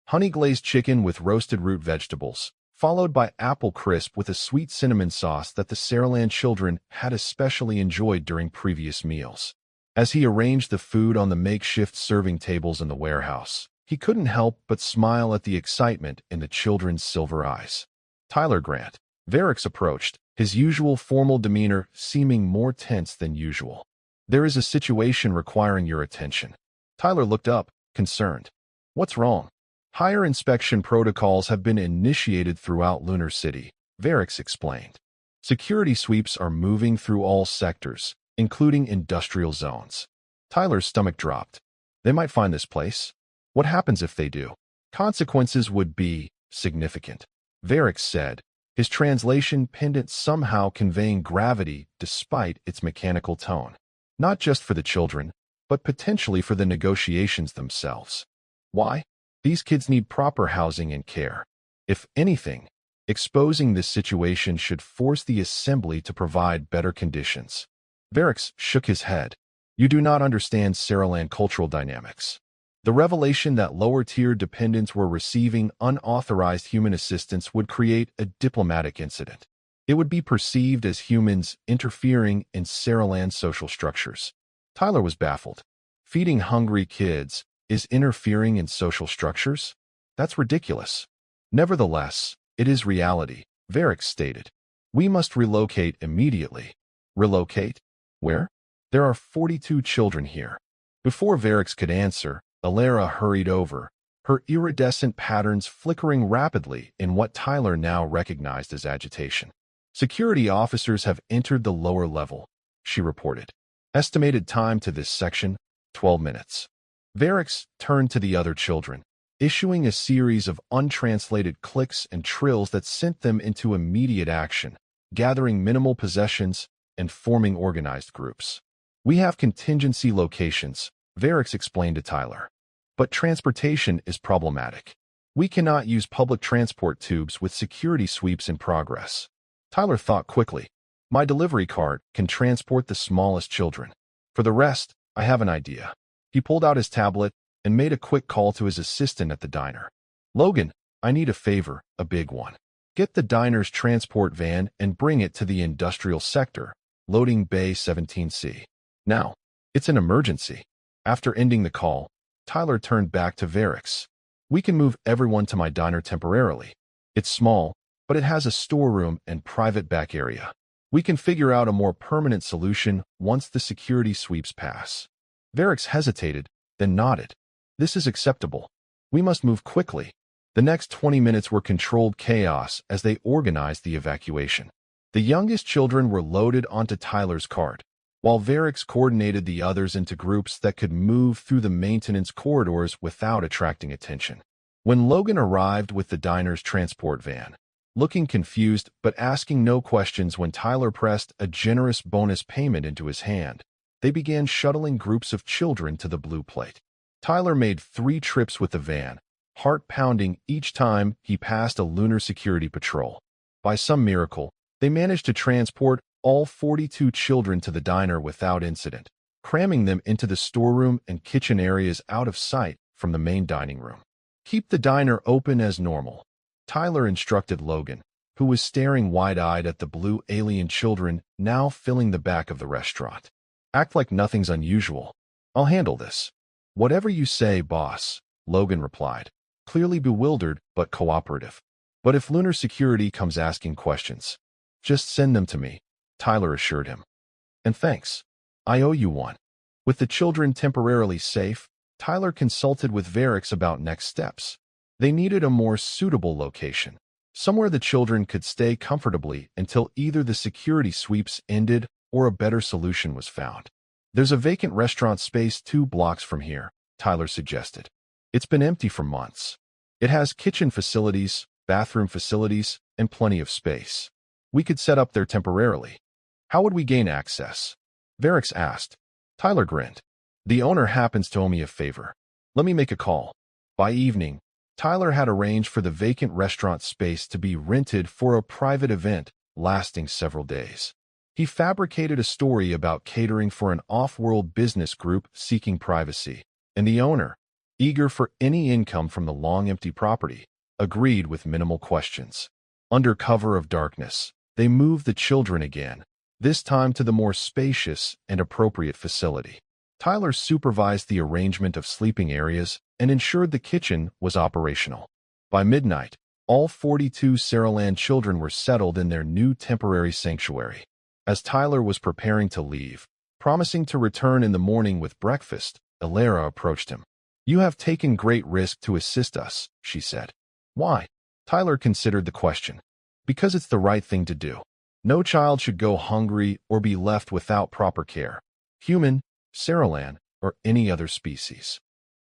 honey-glazed chicken with roasted root vegetables, followed by apple crisp with a sweet cinnamon sauce that the Saraland children had especially enjoyed during previous meals. As he arranged the food on the makeshift serving tables in the warehouse, he couldn't help but smile at the excitement in the children's silver eyes. "Tyler Grant," Varix approached, his usual formal demeanor seeming more tense than usual. "There is a situation requiring your attention." Tyler looked up, concerned. "What's wrong?" "Higher inspection protocols have been initiated throughout Lunar City," Varix explained. "Security sweeps are moving through all sectors, including industrial zones." Tyler's stomach dropped. "They might find this place. What happens if they do?" "Consequences would be significant," Varix said, his translation pendant somehow conveying gravity despite its mechanical tone. "Not just for the children, but potentially for the negotiations themselves." "Why?" "These kids need proper housing and care. If anything, exposing this situation should force the Assembly to provide better conditions." Varix shook his head. "You do not understand Saraland cultural dynamics. The revelation that lower-tier dependents were receiving unauthorized human assistance would create a diplomatic incident. It would be perceived as humans interfering in Saraland social structures." Tyler was baffled. Feeding hungry kids is interfering in social structures? That's ridiculous. "Nevertheless, it is reality," Varix stated. "We must relocate immediately." "Relocate? Where?" "There are 42 children here." Before Varix could answer, Alara hurried over, her iridescent patterns flickering rapidly in what Tyler now recognized as agitation. "Security officers have entered the lower level," she reported. "Estimated time to this section, 12 minutes. Varix turned to the other children, issuing a series of untranslated clicks and trills that sent them into immediate action, gathering minimal possessions and forming organized groups. "We have contingency locations," Varix explained to Tyler. "But transportation is problematic. We cannot use public transport tubes with security sweeps in progress." Tyler thought quickly. "My delivery cart can transport the smallest children. For the rest, I have an idea." He pulled out his tablet and made a quick call to his assistant at the diner. "Logan, I need a favor, a big one. Get the diner's transport van and bring it to the industrial sector, loading Bay 17C. Now, it's an emergency." After ending the call, Tyler turned back to Varix. "We can move everyone to my diner temporarily. It's small, but it has a storeroom and private back area. We can figure out a more permanent solution once the security sweeps pass." Varix hesitated, then nodded. "This is acceptable. We must move quickly." The next 20 minutes were controlled chaos as they organized the evacuation. The youngest children were loaded onto Tyler's cart, while Varix coordinated the others into groups that could move through the maintenance corridors without attracting attention. When Logan arrived with the diner's transport van, looking confused but asking no questions when Tyler pressed a generous bonus payment into his hand, they began shuttling groups of children to the blue plate. Tyler made 3 trips with the van, heart-pounding each time he passed a lunar security patrol. By some miracle, they managed to transport all 42 children to the diner without incident, cramming them into the storeroom and kitchen areas out of sight from the main dining room. "Keep the diner open as normal," Tyler instructed Logan, who was staring wide-eyed at the blue alien children now filling the back of the restaurant. "Act like nothing's unusual. I'll handle this." "Whatever you say, boss," Logan replied, clearly bewildered but cooperative. "But if lunar security comes asking questions, just send them to me," Tyler assured him. "And thanks. I owe you one." With the children temporarily safe, Tyler consulted with Varix about next steps. They needed a more suitable location, somewhere the children could stay comfortably until either the security sweeps ended or a better solution was found. "There's a vacant restaurant space 2 blocks from here," Tyler suggested. "It's been empty for months. It has kitchen facilities, bathroom facilities, and plenty of space." We could set up there temporarily. How would we gain access? Varix asked. Tyler grinned. The owner happens to owe me a favor. Let me make a call. By evening, Tyler had arranged for the vacant restaurant space to be rented for a private event lasting several days. He fabricated a story about catering for an off-world business group seeking privacy, and the owner, eager for any income from the long-empty property, agreed with minimal questions. Under cover of darkness, they moved the children again, this time to the more spacious and appropriate facility. Tyler supervised the arrangement of sleeping areas and ensured the kitchen was operational. By midnight, all 42 Saraland children were settled in their new temporary sanctuary. As Tyler was preparing to leave, promising to return in the morning with breakfast, Alara approached him. You have taken great risk to assist us, she said. Why? Tyler considered the question. Because it's the right thing to do. No child should go hungry or be left without proper care. Human, Saraland, or any other species.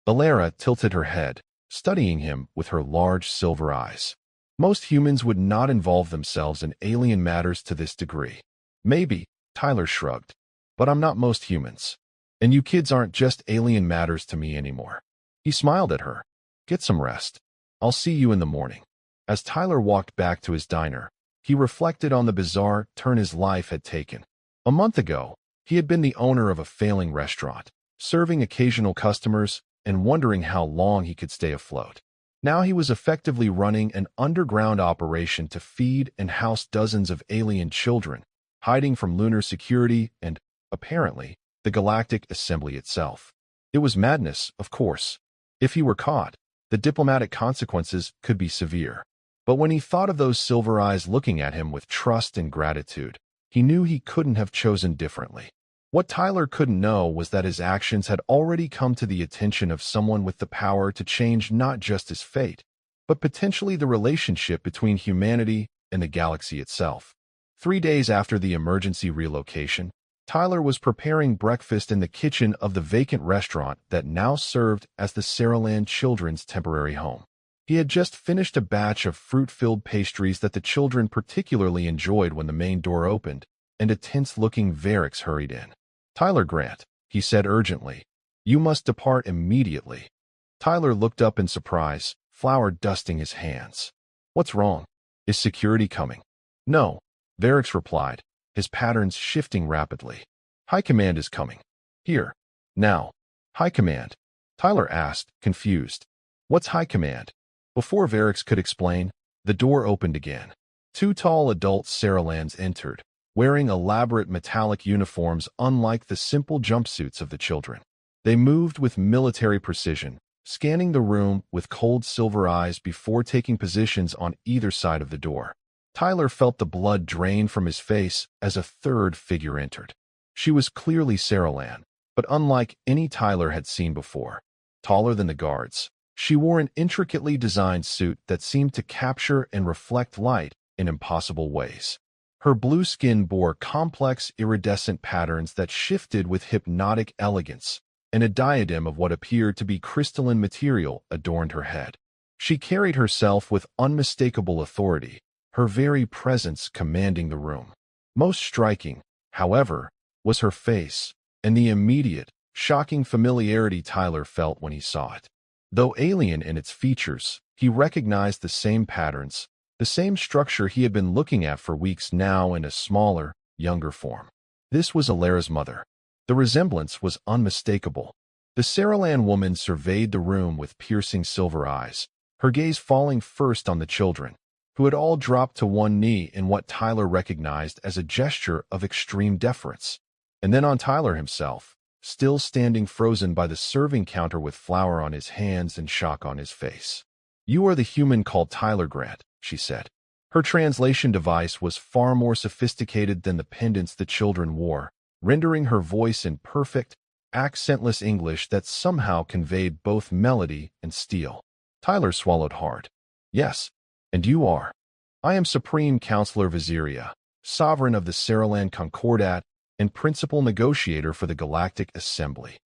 Alara tilted her head, studying him with her large silver eyes. Most humans would not involve themselves in alien matters to this degree. Maybe, Tyler shrugged, but I'm not most humans. And you kids aren't just alien matters to me anymore. He smiled at her. Get some rest. I'll see you in the morning. As Tyler walked back to his diner, he reflected on the bizarre turn his life had taken. A month ago, he had been the owner of a failing restaurant, serving occasional customers and wondering how long he could stay afloat. Now he was effectively running an underground operation to feed and house dozens of alien children, hiding from lunar security and, apparently, the Galactic Assembly itself. It was madness, of course. If he were caught, the diplomatic consequences could be severe. But when he thought of those silver eyes looking at him with trust and gratitude, he knew he couldn't have chosen differently. What Tyler couldn't know was that his actions had already come to the attention of someone with the power to change not just his fate, but potentially the relationship between humanity and the galaxy itself. 3 days after the emergency relocation, Tyler was preparing breakfast in the kitchen of the vacant restaurant that now served as the Saraland children's temporary home. He had just finished a batch of fruit-filled pastries that the children particularly enjoyed when the main door opened, and a tense-looking Varix hurried in. Tyler Grant, he said urgently, you must depart immediately. Tyler looked up in surprise, flour dusting his hands. What's wrong? Is security coming? No, Varix replied, his patterns shifting rapidly. High Command is coming. Here. Now. High Command. Tyler asked, confused. What's High Command? Before Varix could explain, the door opened again. 2 tall adult Saralands entered, wearing elaborate metallic uniforms unlike the simple jumpsuits of the children. They moved with military precision, scanning the room with cold silver eyes before taking positions on either side of the door. Tyler felt the blood drain from his face as a third figure entered. She was clearly Saraland, but unlike any Tyler had seen before. Taller than the guards, she wore an intricately designed suit that seemed to capture and reflect light in impossible ways. Her blue skin bore complex iridescent patterns that shifted with hypnotic elegance, and a diadem of what appeared to be crystalline material adorned her head. She carried herself with unmistakable authority, her very presence commanding the room. Most striking, however, was her face, and the immediate, shocking familiarity Tyler felt when he saw it. Though alien in its features, he recognized the same patterns, the same structure he had been looking at for weeks now in a smaller, younger form. This was Alara's mother. The resemblance was unmistakable. The Saraland woman surveyed the room with piercing silver eyes, her gaze falling first on the children, who had all dropped to one knee in what Tyler recognized as a gesture of extreme deference, and then on Tyler himself, still standing frozen by the serving counter with flour on his hands and shock on his face. You are the human called Tyler Grant, she said. Her translation device was far more sophisticated than the pendants the children wore, rendering her voice in perfect, accentless English that somehow conveyed both melody and steel. Tyler swallowed hard. Yes, and you are. I am Supreme Counselor Viziria, Sovereign of the Saraland Concordat, and Principal Negotiator for the Galactic Assembly.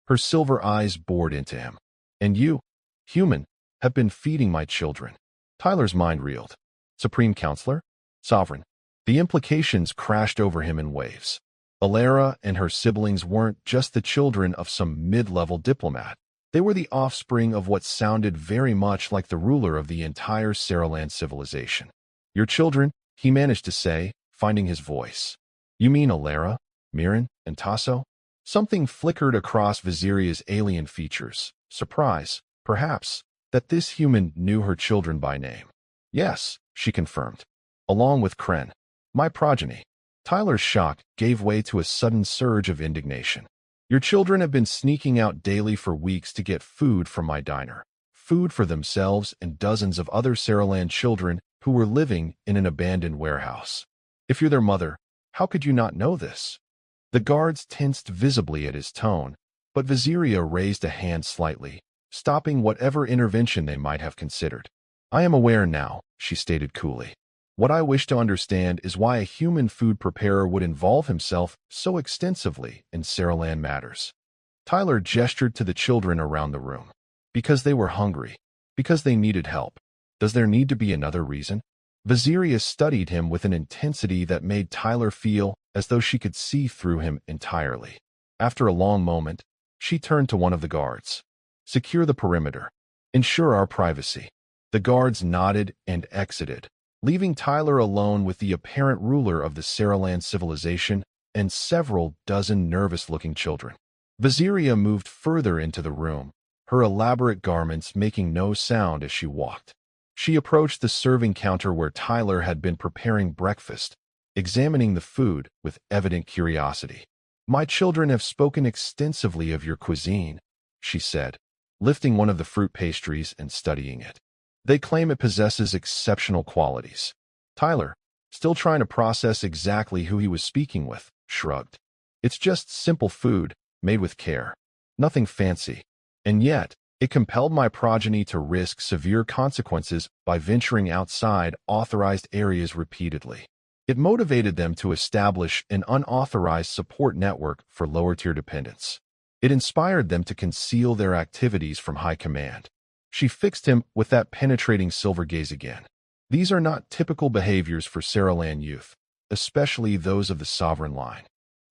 Her silver eyes bored into him. And you, human, have been feeding my children. Tyler's mind reeled. Supreme Counselor? Sovereign. The implications crashed over him in waves. Alara and her siblings weren't just the children of some mid-level diplomat. They were the offspring of what sounded very much like the ruler of the entire Saraland civilization. Your children, he managed to say, finding his voice. You mean Alara, Miran, and Tasso? Something flickered across Viziria's alien features. Surprise, perhaps, that this human knew her children by name. Yes, she confirmed. Along with Kren, my progeny. Tyler's shock gave way to a sudden surge of indignation. Your children have been sneaking out daily for weeks to get food from my diner. Food for themselves and dozens of other Saraland children who were living in an abandoned warehouse. If you're their mother, how could you not know this? The guards tensed visibly at his tone, but Viziria raised a hand slightly, stopping whatever intervention they might have considered. I am aware now, she stated coolly. What I wish to understand is why a human food preparer would involve himself so extensively in Saraland matters. Tyler gestured to the children around the room. Because they were hungry. Because they needed help. Does there need to be another reason? Viziria studied him with an intensity that made Tyler feel as though she could see through him entirely. After a long moment, she turned to one of the guards. Secure the perimeter. Ensure our privacy. The guards nodded and exited, leaving Tyler alone with the apparent ruler of the Saraland civilization and several dozen nervous-looking children. Viziria moved further into the room, her elaborate garments making no sound as she walked. She approached the serving counter where Tyler had been preparing breakfast, examining the food with evident curiosity. My children have spoken extensively of your cuisine, she said, lifting one of the fruit pastries and studying it. They claim it possesses exceptional qualities. Tyler, still trying to process exactly who he was speaking with, shrugged. It's just simple food, made with care. Nothing fancy. And yet, it compelled my progeny to risk severe consequences by venturing outside authorized areas repeatedly. It motivated them to establish an unauthorized support network for lower-tier dependents. It inspired them to conceal their activities from high command. She fixed him with that penetrating silver gaze again. These are not typical behaviors for Saraland youth, especially those of the sovereign line.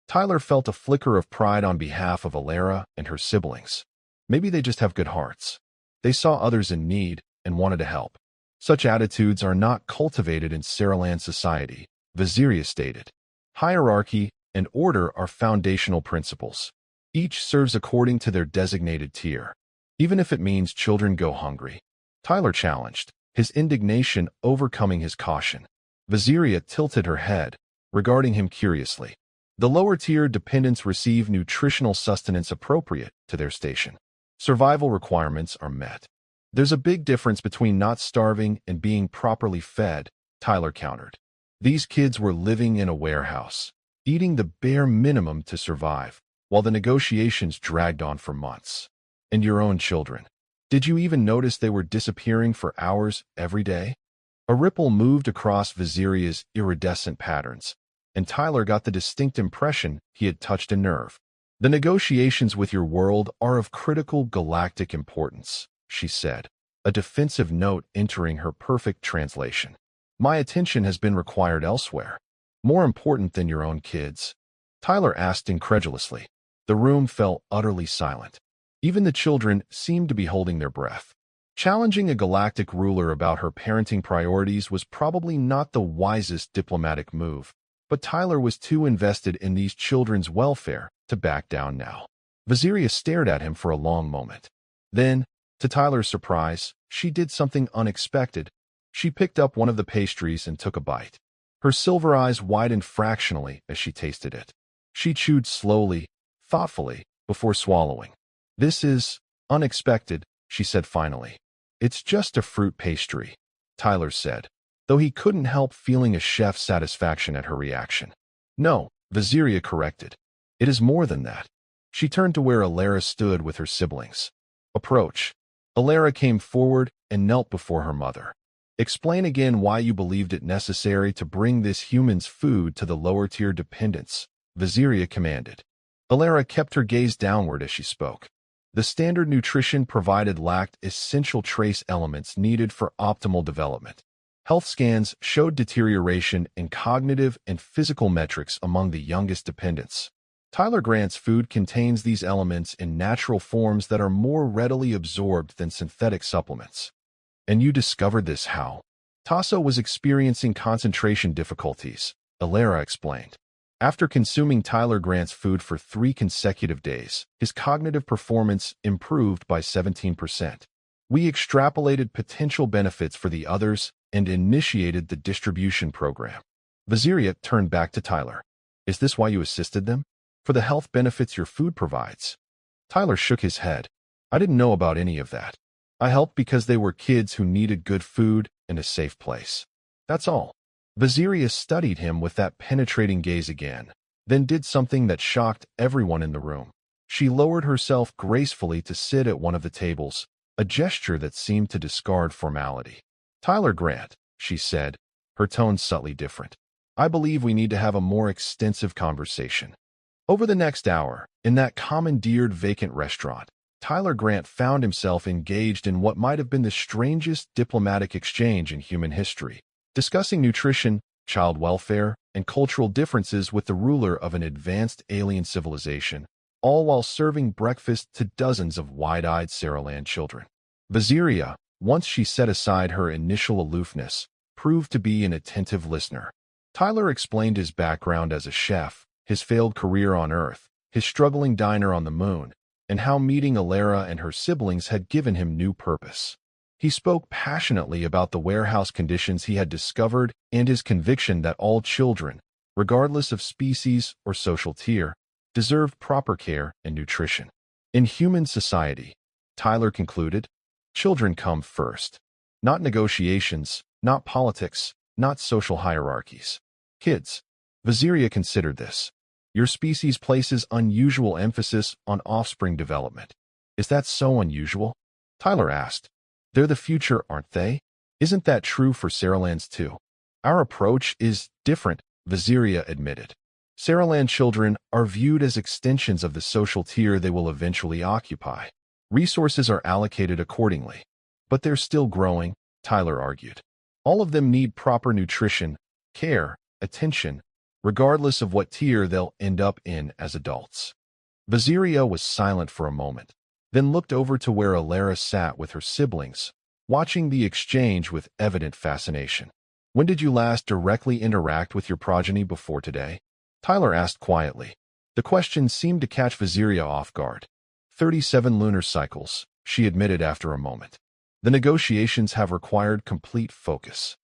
Tyler felt a flicker of pride on behalf of Alara and her siblings. Maybe they just have good hearts. They saw others in need and wanted to help. Such attitudes are not cultivated in Saraland society, Viziria stated. Hierarchy and order are foundational principles. Each serves according to their designated tier, even if it means children go hungry. Tyler challenged, his indignation overcoming his caution. Viziria tilted her head, regarding him curiously. The lower-tier dependents receive nutritional sustenance appropriate to their station. Survival requirements are met. There's a big difference between not starving and being properly fed, Tyler countered. These kids were living in a warehouse, eating the bare minimum to survive, while the negotiations dragged on for months. And your own children. Did you even notice they were disappearing for hours every day? A ripple moved across Viziria's iridescent patterns, and Tyler got the distinct impression he had touched a nerve. The negotiations with your world are of critical galactic importance, she said, a defensive note entering her perfect translation. My attention has been required elsewhere. More important than your own kids? Tyler asked incredulously. The room fell utterly silent. Even the children seemed to be holding their breath. Challenging a galactic ruler about her parenting priorities was probably not the wisest diplomatic move, but Tyler was too invested in these children's welfare to back down now. Viziria stared at him for a long moment. Then, to Tyler's surprise, she did something unexpected. She picked up one of the pastries and took a bite. Her silver eyes widened fractionally as she tasted it. She chewed slowly, thoughtfully, before swallowing. This is unexpected, she said finally. It's just a fruit pastry, Tyler said, though he couldn't help feeling a chef's satisfaction at her reaction. No, Viziria corrected. It is more than that. She turned to where Alara stood with her siblings. Approach. Alara came forward and knelt before her mother. Explain again why you believed it necessary to bring this human's food to the lower-tier dependents, Viziria commanded. Alara kept her gaze downward as she spoke. The standard nutrition provided lacked essential trace elements needed for optimal development. Health scans showed deterioration in cognitive and physical metrics among the youngest dependents. Tyler Grant's food contains these elements in natural forms that are more readily absorbed than synthetic supplements. And you discovered this how? Tasso was experiencing concentration difficulties, Alara explained. After consuming Tyler Grant's food for 3 consecutive days, his cognitive performance improved by 17%. We extrapolated potential benefits for the others and initiated the distribution program. Viziria turned back to Tyler. Is this why you assisted them? For the health benefits your food provides? Tyler shook his head. I didn't know about any of that. I helped because they were kids who needed good food and a safe place. That's all. Viziria studied him with that penetrating gaze again, then did something that shocked everyone in the room. She lowered herself gracefully to sit at one of the tables, a gesture that seemed to discard formality. Tyler Grant, she said, her tone subtly different. I believe we need to have a more extensive conversation. Over the next hour, in that commandeered vacant restaurant, Tyler Grant found himself engaged in what might have been the strangest diplomatic exchange in human history, discussing nutrition, child welfare, and cultural differences with the ruler of an advanced alien civilization, all while serving breakfast to dozens of wide-eyed Saraland children. Viziria, once she set aside her initial aloofness, proved to be an attentive listener. Tyler explained his background as a chef, his failed career on Earth, his struggling diner on the moon, and how meeting Alara and her siblings had given him new purpose. He spoke passionately about the warehouse conditions he had discovered and his conviction that all children, regardless of species or social tier, deserved proper care and nutrition. In human society, Tyler concluded, children come first. Not negotiations, not politics, not social hierarchies. Kids. Viziria considered this. Your species places unusual emphasis on offspring development. Is that so unusual? Tyler asked. They're the future, aren't they? Isn't that true for Saralands too? Our approach is different, Viziria admitted. Saraland children are viewed as extensions of the social tier they will eventually occupy. Resources are allocated accordingly. But they're still growing, Tyler argued. All of them need proper nutrition, care, attention, regardless of what tier they'll end up in as adults. Viziria was silent for a moment, then looked over to where Alara sat with her siblings, watching the exchange with evident fascination. When did you last directly interact with your progeny before today? Tyler asked quietly. The question seemed to catch Viziria off guard. 37 lunar cycles, she admitted after a moment. The negotiations have required complete focus.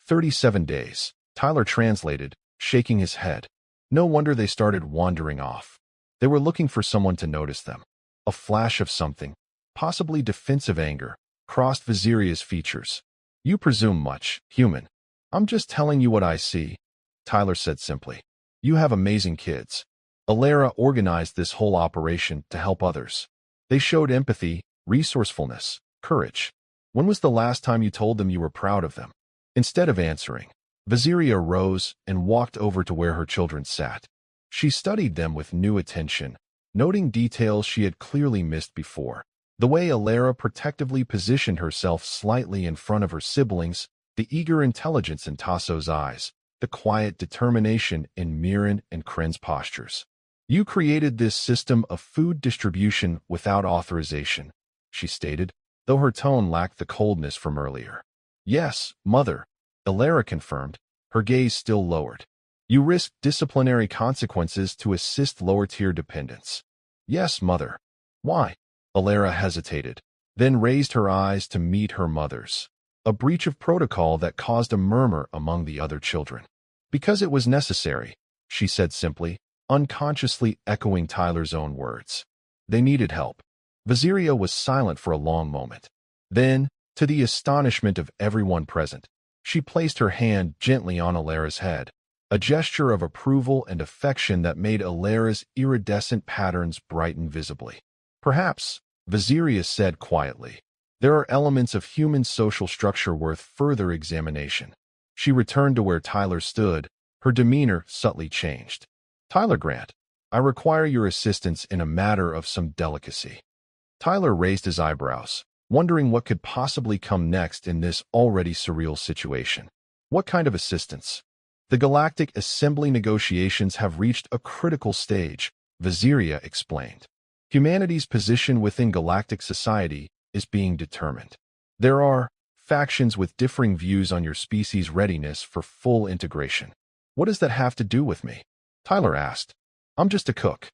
37 days, Tyler translated, shaking his head. No wonder they started wandering off. They were looking for someone to notice them. A flash of something, possibly defensive anger, crossed Viziria's features. You presume much, human. I'm just telling you what I see, Tyler said simply. You have amazing kids. Alara organized this whole operation to help others. They showed empathy, resourcefulness, courage. When was the last time you told them you were proud of them? Instead of answering, Viziria rose and walked over to where her children sat. She studied them with new attention, noting details she had clearly missed before. The way Alara protectively positioned herself slightly in front of her siblings, the eager intelligence in Tasso's eyes, the quiet determination in Mirren and Kren's postures. You created this system of food distribution without authorization, she stated, though her tone lacked the coldness from earlier. Yes, mother, Alara confirmed, her gaze still lowered. You risked disciplinary consequences to assist lower-tier dependents. Yes, mother. Why? Alara hesitated, then raised her eyes to meet her mother's. A breach of protocol that caused a murmur among the other children. Because it was necessary, she said simply, unconsciously echoing Tyler's own words. They needed help. Viziria was silent for a long moment. Then, to the astonishment of everyone present, she placed her hand gently on Alara's head, a gesture of approval and affection that made Alara's iridescent patterns brighten visibly. Perhaps, Viziria said quietly, there are elements of human social structure worth further examination. She returned to where Tyler stood, her demeanor subtly changed. Tyler Grant, I require your assistance in a matter of some delicacy. Tyler raised his eyebrows. wondering what could possibly come next in this already surreal situation. What kind of assistance? The Galactic Assembly negotiations have reached a critical stage, Viziria explained. Humanity's position within galactic society is being determined. There are factions with differing views on your species' readiness for full integration. What does that have to do with me? Tyler asked. I'm just a cook.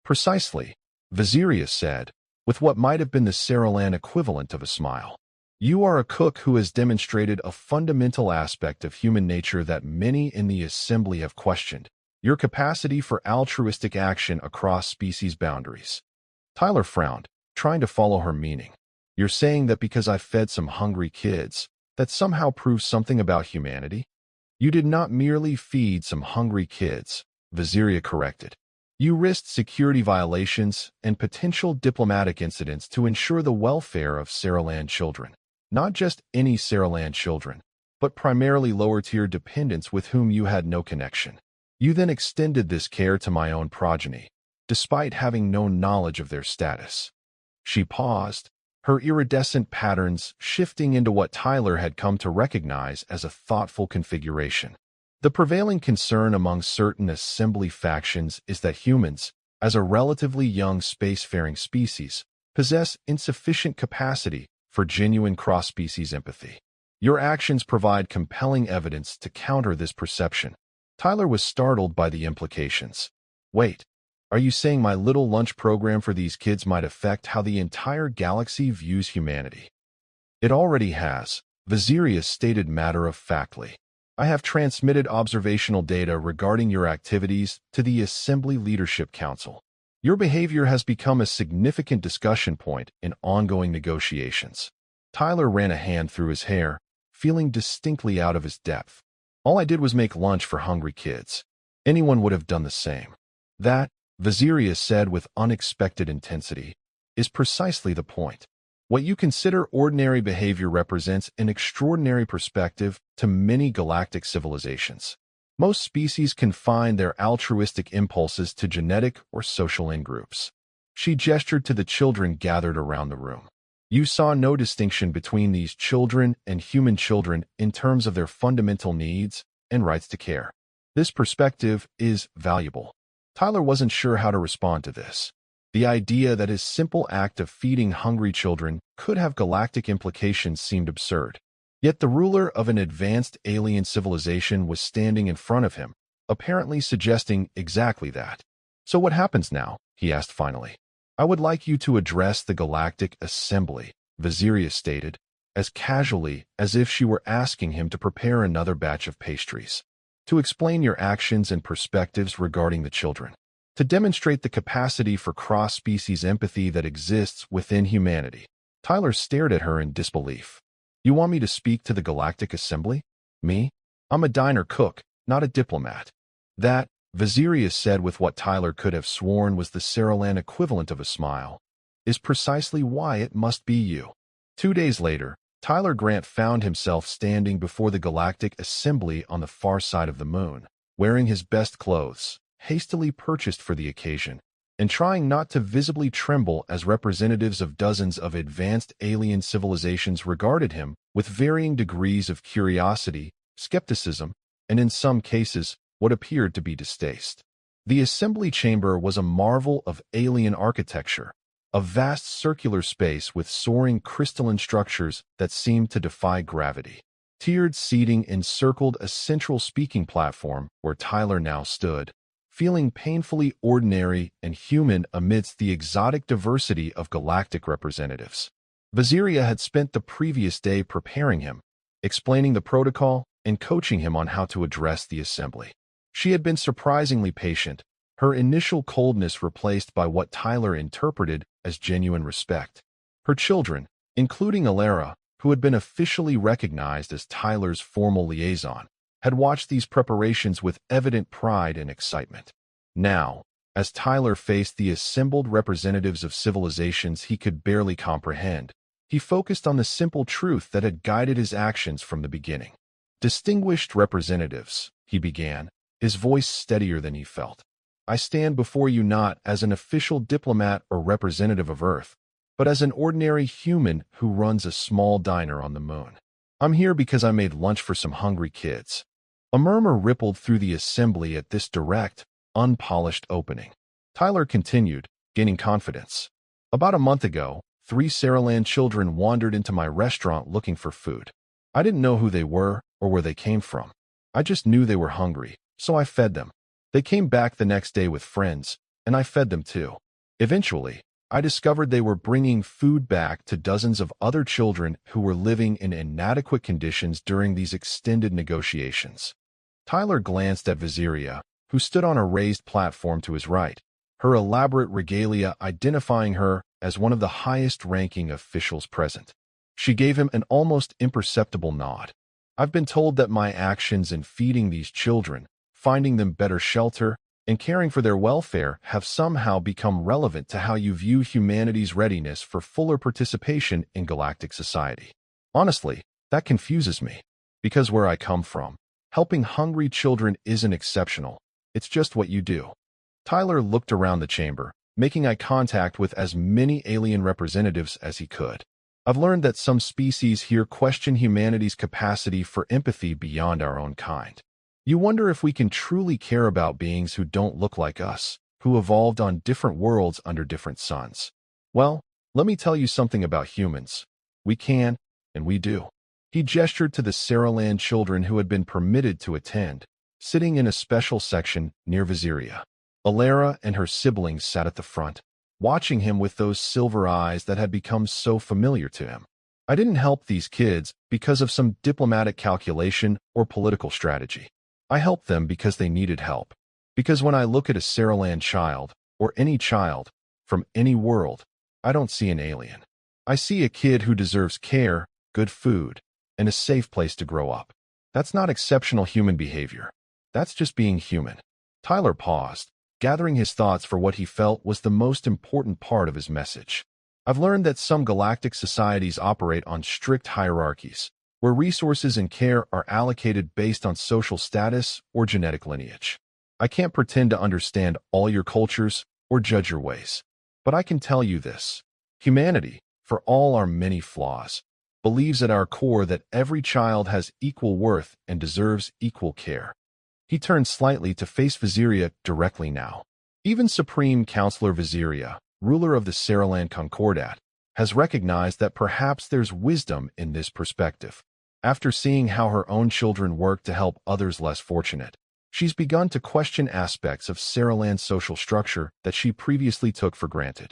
Precisely, Viziria said, with what might have been the Saralan equivalent of a smile. You are a cook who has demonstrated a fundamental aspect of human nature that many in the Assembly have questioned, your capacity for altruistic action across species boundaries. Tyler frowned, trying to follow her meaning. You're saying that because I fed some hungry kids, that somehow proves something about humanity? You did not merely feed some hungry kids, Viziria corrected. You risked security violations and potential diplomatic incidents to ensure the welfare of Saralan children. Not just any Saralan children, but primarily lower-tier dependents with whom you had no connection. You then extended this care to my own progeny, despite having no knowledge of their status. She paused, her iridescent patterns shifting into what Tyler had come to recognize as a thoughtful configuration. The prevailing concern among certain assembly factions is that humans, as a relatively young spacefaring species, possess insufficient capacity for genuine cross-species empathy. Your actions provide compelling evidence to counter this perception. Tyler was startled by the implications. Wait, are you saying my little lunch program for these kids might affect how the entire galaxy views humanity? It already has, Viziria stated matter-of-factly. I have transmitted observational data regarding your activities to the Assembly Leadership Council. Your behavior has become a significant discussion point in ongoing negotiations. Tyler ran a hand through his hair, feeling distinctly out of his depth. All I did was make lunch for hungry kids. Anyone would have done the same. That, Viziria said with unexpected intensity, is precisely the point. What you consider ordinary behavior represents an extraordinary perspective to many galactic civilizations. Most species confine their altruistic impulses to genetic or social in-groups. She gestured to the children gathered around the room. You saw no distinction between these children and human children in terms of their fundamental needs and rights to care. This perspective is valuable. Tyler wasn't sure how to respond to this. The idea that his simple act of feeding hungry children could have galactic implications seemed absurd. Yet the ruler of an advanced alien civilization was standing in front of him, apparently suggesting exactly that. So what happens now? He asked finally. I would like you to address the Galactic Assembly, Viziria stated, as casually as if she were asking him to prepare another batch of pastries. To explain your actions and perspectives regarding the children. To demonstrate the capacity for cross-species empathy that exists within humanity. Tyler stared at her in disbelief. You want me to speak to the Galactic Assembly? Me? I'm a diner cook, not a diplomat. That, Viziria said with what Tyler could have sworn was the Saralan equivalent of a smile, is precisely why it must be you. 2 days later, Tyler Grant found himself standing before the Galactic Assembly on the far side of the moon, wearing his best clothes, hastily purchased for the occasion, and trying not to visibly tremble as representatives of dozens of advanced alien civilizations regarded him with varying degrees of curiosity, skepticism, and in some cases, what appeared to be distaste. The assembly chamber was a marvel of alien architecture, a vast circular space with soaring crystalline structures that seemed to defy gravity. Tiered seating encircled a central speaking platform where Tyler now stood, feeling painfully ordinary and human amidst the exotic diversity of galactic representatives. Viziria had spent the previous day preparing him, explaining the protocol, and coaching him on how to address the assembly. She had been surprisingly patient, her initial coldness replaced by what Tyler interpreted as genuine respect. Her children, including Alara, who had been officially recognized as Tyler's formal liaison, had watched these preparations with evident pride and excitement. Now, as Tyler faced the assembled representatives of civilizations he could barely comprehend, he focused on the simple truth that had guided his actions from the beginning. Distinguished representatives, he began, his voice steadier than he felt. I stand before you not as an official diplomat or representative of Earth, but as an ordinary human who runs a small diner on the moon. I'm here because I made lunch for some hungry kids. A murmur rippled through the assembly at this direct, unpolished opening. Tyler continued, gaining confidence. About a month ago, 3 Saraland children wandered into my restaurant looking for food. I didn't know who they were or where they came from. I just knew they were hungry, so I fed them. They came back the next day with friends, and I fed them too. Eventually, I discovered they were bringing food back to dozens of other children who were living in inadequate conditions during these extended negotiations. Tyler glanced at Viziria, who stood on a raised platform to his right, her elaborate regalia identifying her as one of the highest-ranking officials present. She gave him an almost imperceptible nod. I've been told that my actions in feeding these children, finding them better shelter, and caring for their welfare have somehow become relevant to how you view humanity's readiness for fuller participation in galactic society. Honestly, that confuses me, because where I come from, helping hungry children isn't exceptional. It's just what you do. Tyler looked around the chamber, making eye contact with as many alien representatives as he could. I've learned that some species here question humanity's capacity for empathy beyond our own kind. You wonder if we can truly care about beings who don't look like us, who evolved on different worlds under different suns. Well, let me tell you something about humans. We can, and we do. He gestured to the Saraland children who had been permitted to attend, sitting in a special section near Viziria. Alara and her siblings sat at the front, watching him with those silver eyes that had become so familiar to him. I didn't help these kids because of some diplomatic calculation or political strategy. I helped them because they needed help. Because when I look at a Saraland child, or any child, from any world, I don't see an alien. I see a kid who deserves care, good food, and a safe place to grow up. That's not exceptional human behavior. That's just being human. Tyler paused, gathering his thoughts for what he felt was the most important part of his message. I've learned that some galactic societies operate on strict hierarchies, where resources and care are allocated based on social status or genetic lineage. I can't pretend to understand all your cultures or judge your ways. But I can tell you this. Humanity, for all our many flaws, believes at our core that every child has equal worth and deserves equal care. He turned slightly to face Viziria directly now. Even Supreme Counselor Viziria, ruler of the Saraland Concordat, has recognized that perhaps there's wisdom in this perspective. After seeing how her own children work to help others less fortunate, she's begun to question aspects of Saraland's social structure that she previously took for granted.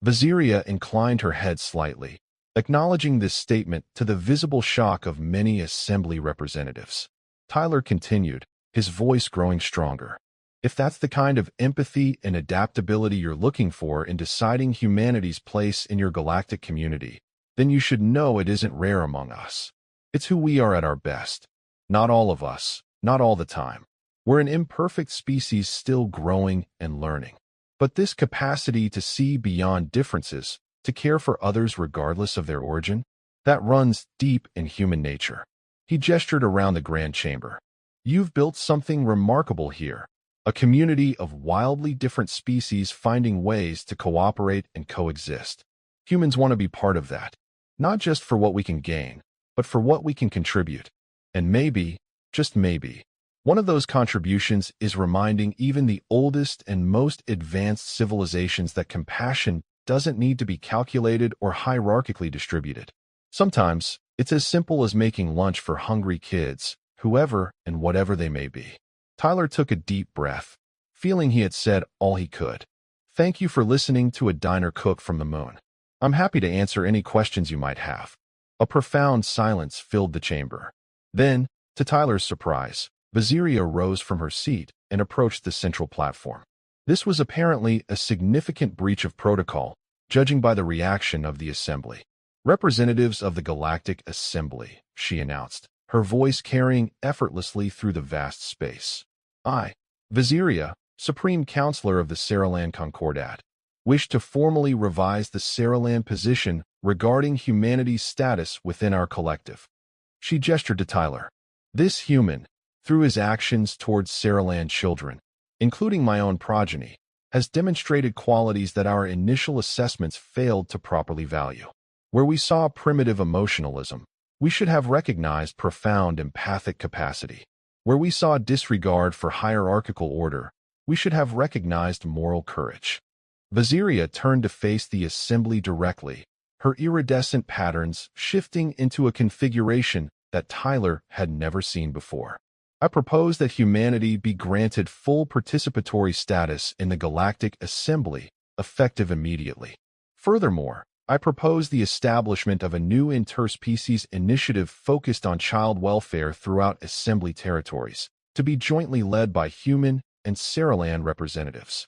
Viziria inclined her head slightly, acknowledging this statement to the visible shock of many assembly representatives. Tyler continued, his voice growing stronger. If that's the kind of empathy and adaptability you're looking for in deciding humanity's place in your galactic community, then you should know it isn't rare among us. It's who we are at our best. Not all of us, not all the time. We're an imperfect species still growing and learning. But this capacity to see beyond differences, to care for others regardless of their origin, that runs deep in human nature. He gestured around the grand chamber. You've built something remarkable here, a community of wildly different species finding ways to cooperate and coexist. Humans want to be part of that, not just for what we can gain, but for what we can contribute. And maybe, just maybe, one of those contributions is reminding even the oldest and most advanced civilizations that compassion doesn't need to be calculated or hierarchically distributed. Sometimes, it's as simple as making lunch for hungry kids, whoever and whatever they may be. Tyler took a deep breath, feeling he had said all he could. Thank you for listening to a diner cook from the moon. I'm happy to answer any questions you might have. A profound silence filled the chamber. Then, to Tyler's surprise, Viziria rose from her seat and approached the central platform. This was apparently a significant breach of protocol, judging by the reaction of the assembly. Representatives of the Galactic Assembly, she announced, her voice carrying effortlessly through the vast space. I, Viziria, Supreme Counselor of the Saraland Concordat, wish to formally revise the Saraland position regarding humanity's status within our collective. She gestured to Tyler. This human, through his actions towards Saraland children, including my own progeny, has demonstrated qualities that our initial assessments failed to properly value. Where we saw primitive emotionalism, we should have recognized profound empathic capacity. Where we saw disregard for hierarchical order, we should have recognized moral courage. Viziria turned to face the assembly directly, her iridescent patterns shifting into a configuration that Tyler had never seen before. I propose that humanity be granted full participatory status in the Galactic Assembly, effective immediately. Furthermore, I propose the establishment of a new interspecies initiative focused on child welfare throughout Assembly territories, to be jointly led by human and Saralan representatives.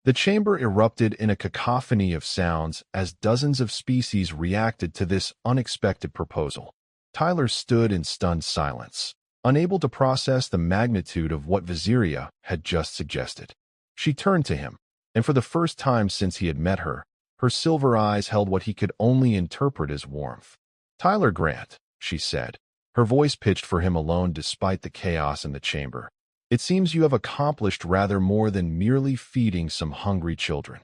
The chamber erupted in a cacophony of sounds as dozens of species reacted to this unexpected proposal. Tyler stood in stunned silence, unable to process the magnitude of what Viziria had just suggested. She turned to him, and for the first time since he had met her, her silver eyes held what he could only interpret as warmth. "Tyler Grant," she said, her voice pitched for him alone despite the chaos in the chamber. "It seems you have accomplished rather more than merely feeding some hungry children."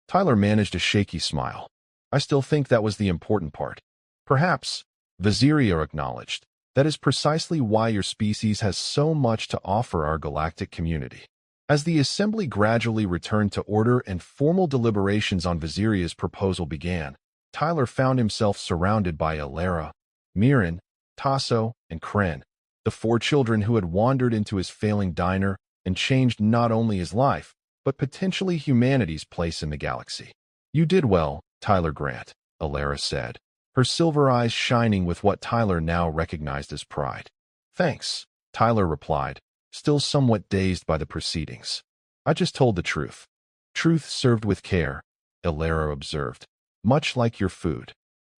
Tyler managed a shaky smile. "I still think that was the important part." "Perhaps," Viziria acknowledged, "that is precisely why your species has so much to offer our galactic community." As the assembly gradually returned to order and formal deliberations on Viziria's proposal began, Tyler found himself surrounded by Alara, Mirren, Tasso, and Kren, the four children who had wandered into his failing diner and changed not only his life, but potentially humanity's place in the galaxy. "You did well, Tyler Grant," Alara said, her silver eyes shining with what Tyler now recognized as pride. "Thanks," Tyler replied, still somewhat dazed by the proceedings. "I just told the truth." "Truth served with care," Alara observed, "much like your food."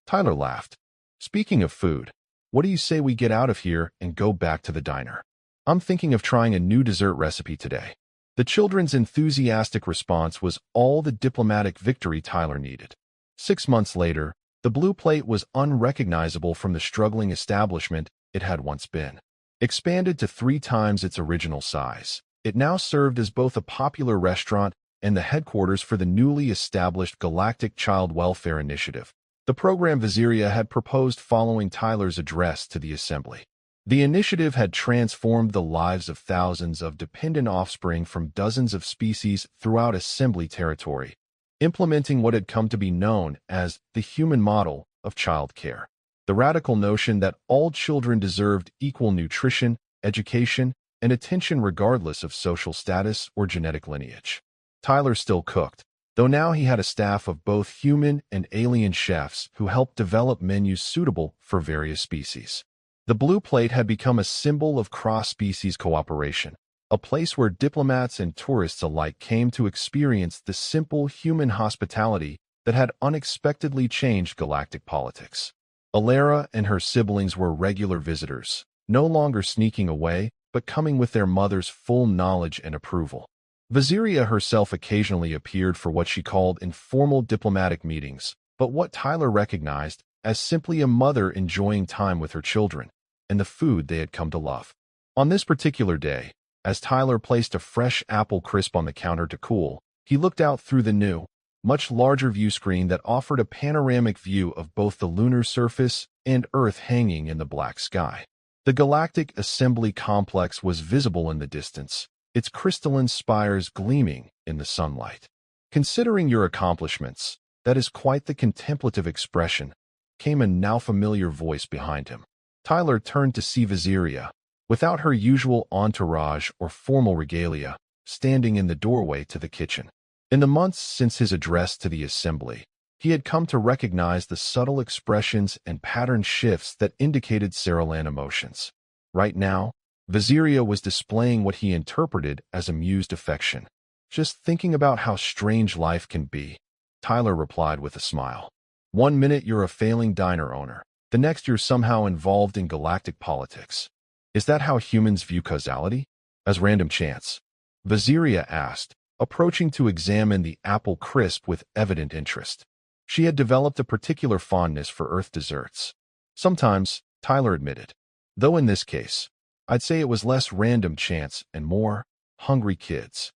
Tyler laughed. "Speaking of food, what do you say we get out of here and go back to the diner? I'm thinking of trying a new dessert recipe today." The children's enthusiastic response was all the diplomatic victory Tyler needed. 6 months later, the blue plate was unrecognizable from the struggling establishment it had once been. Expanded to 3 times its original size, it now served as both a popular restaurant and the headquarters for the newly established Galactic Child Welfare Initiative, the program Viziria had proposed following Tyler's address to the Assembly. The initiative had transformed the lives of thousands of dependent offspring from dozens of species throughout Assembly territory, implementing what had come to be known as the human model of child care. The radical notion that all children deserved equal nutrition, education, and attention regardless of social status or genetic lineage. Tyler still cooked, though now he had a staff of both human and alien chefs who helped develop menus suitable for various species. The blue plate had become a symbol of cross-species cooperation, a place where diplomats and tourists alike came to experience the simple human hospitality that had unexpectedly changed galactic politics. Alara and her siblings were regular visitors, no longer sneaking away, but coming with their mother's full knowledge and approval. Viziria herself occasionally appeared for what she called informal diplomatic meetings, but what Tyler recognized as simply a mother enjoying time with her children and the food they had come to love. On this particular day, as Tyler placed a fresh apple crisp on the counter to cool, he looked out through the new, much larger view screen that offered a panoramic view of both the lunar surface and Earth hanging in the black sky. The Galactic Assembly Complex was visible in the distance, its crystalline spires gleaming in the sunlight. "Considering your accomplishments, that is quite the contemplative expression," came a now familiar voice behind him. Tyler turned to see Viziria, without her usual entourage or formal regalia, standing in the doorway to the kitchen. In the months since his address to the Assembly, he had come to recognize the subtle expressions and pattern shifts that indicated Saralan emotions. Right now, Viziria was displaying what he interpreted as amused affection. "Just thinking about how strange life can be," Tyler replied with a smile. "One minute you're a failing diner owner, the next you're somehow involved in galactic politics. Is that how humans view causality? As random chance?" Viziria asked, approaching to examine the apple crisp with evident interest. She had developed a particular fondness for Earth desserts. "Sometimes," Tyler admitted. "Though in this case, I'd say it was less random chance and more hungry kids."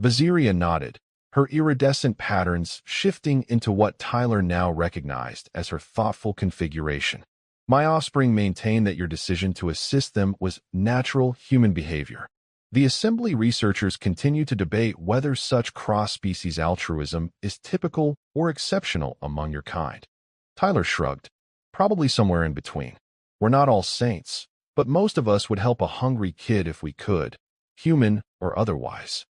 Viziria nodded, her iridescent patterns shifting into what Tyler now recognized as her thoughtful configuration. My offspring maintained that your decision to assist them was natural human behavior. The assembly researchers continue to debate whether such cross-species altruism is typical or exceptional among your kind. Tyler shrugged. Probably somewhere in between. We're not all saints, but most of us would help a hungry kid if we could, human or otherwise.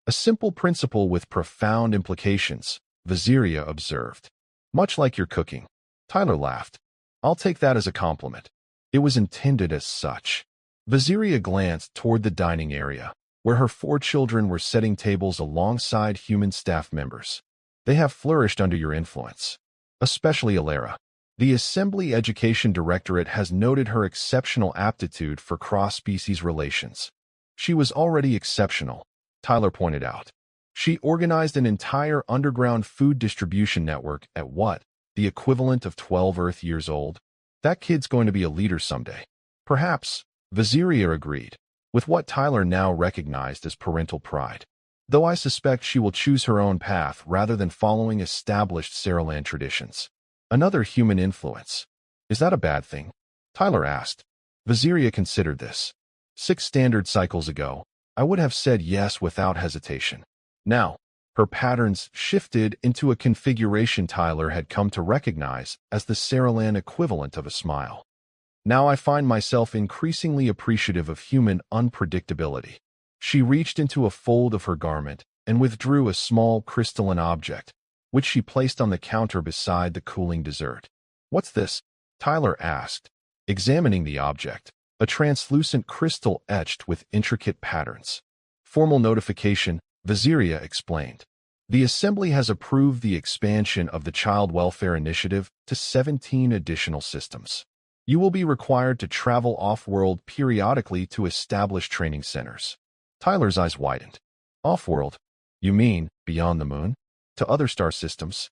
A simple principle with profound implications, Viziria observed. Much like your cooking. Tyler laughed. I'll take that as a compliment. It was intended as such. Viziria glanced toward the dining area, where her 4 children were setting tables alongside human staff members. They have flourished under your influence. Especially Alara. The Assembly Education Directorate has noted her exceptional aptitude for cross-species relations. She was already exceptional, Tyler pointed out. She organized an entire underground food distribution network at what? The equivalent of 12 Earth years old? That kid's going to be a leader someday. Perhaps, Viziria agreed, with what Tyler now recognized as parental pride. Though I suspect she will choose her own path rather than following established Saraland traditions. Another human influence. Is that a bad thing? Tyler asked. Viziria considered this. 6 standard cycles ago, I would have said yes without hesitation. Now, her patterns shifted into a configuration Tyler had come to recognize as the Saraland equivalent of a smile. Now I find myself increasingly appreciative of human unpredictability. She reached into a fold of her garment and withdrew a small crystalline object, which she placed on the counter beside the cooling dessert. What's this? Tyler asked, examining the object, a translucent crystal etched with intricate patterns. Formal notification, Viziria explained. The Assembly has approved the expansion of the Child Welfare Initiative to 17 additional systems. You will be required to travel off-world periodically to establish training centers. Tyler's eyes widened. Off-world? You mean beyond the moon? To other star systems?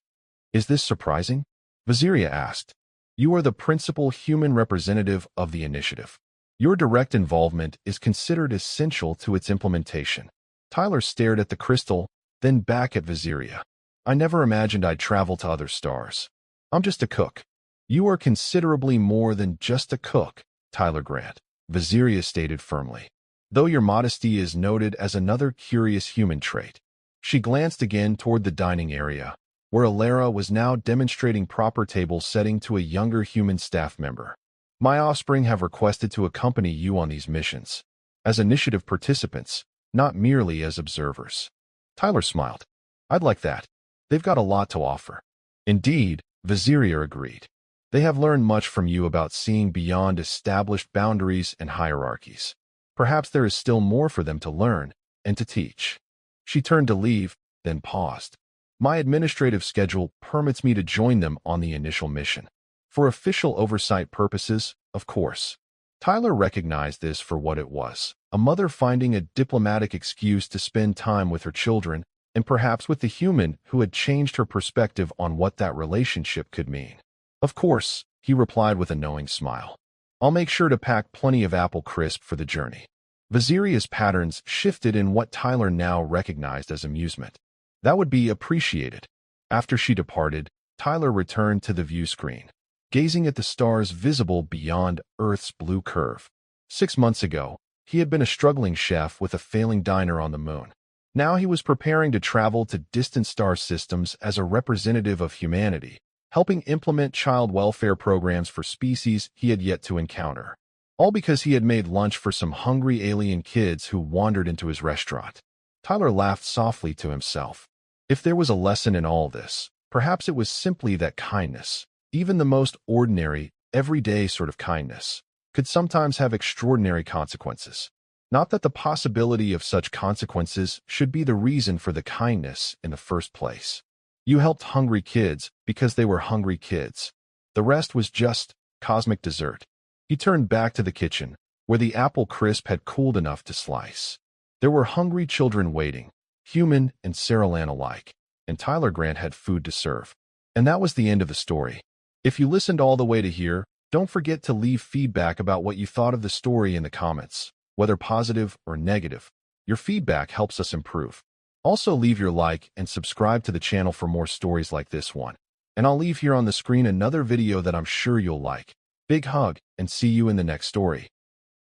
Is this surprising? Viziria asked. You are the principal human representative of the initiative. Your direct involvement is considered essential to its implementation. Tyler stared at the crystal, then back at Viziria. I never imagined I'd travel to other stars. I'm just a cook. You are considerably more than just a cook, Tyler Grant, Viziria stated firmly. Though your modesty is noted as another curious human trait. She glanced again toward the dining area, where Alara was now demonstrating proper table setting to a younger human staff member. My offspring have requested to accompany you on these missions, as initiative participants, not merely as observers. Tyler smiled. I'd like that. They've got a lot to offer. Indeed, Viziria agreed. They have learned much from you about seeing beyond established boundaries and hierarchies. Perhaps there is still more for them to learn and to teach. She turned to leave, then paused. My administrative schedule permits me to join them on the initial mission. For official oversight purposes, of course. Tyler recognized this for what it was, a mother finding a diplomatic excuse to spend time with her children, and perhaps with the human who had changed her perspective on what that relationship could mean. Of course, he replied with a knowing smile. I'll make sure to pack plenty of apple crisp for the journey. Viziria's patterns shifted in what Tyler now recognized as amusement. That would be appreciated. After she departed, Tyler returned to the view screen, gazing at the stars visible beyond Earth's blue curve. 6 months ago, he had been a struggling chef with a failing diner on the moon. Now he was preparing to travel to distant star systems as a representative of humanity, helping implement child welfare programs for species he had yet to encounter. All because he had made lunch for some hungry alien kids who wandered into his restaurant. Tyler laughed softly to himself. If there was a lesson in all this, perhaps it was simply that kindness, even the most ordinary, everyday sort of kindness, could sometimes have extraordinary consequences. Not that the possibility of such consequences should be the reason for the kindness in the first place. You helped hungry kids because they were hungry kids. The rest was just cosmic dessert. He turned back to the kitchen, where the apple crisp had cooled enough to slice. There were hungry children waiting, human and Saralan alike, and Tyler Grant had food to serve. And that was the end of the story. If you listened all the way to here, don't forget to leave feedback about what you thought of the story in the comments, whether positive or negative. Your feedback helps us improve. Also, leave your like and subscribe to the channel for more stories like this one. And I'll leave here on the screen another video that I'm sure you'll like. Big hug, and see you in the next story.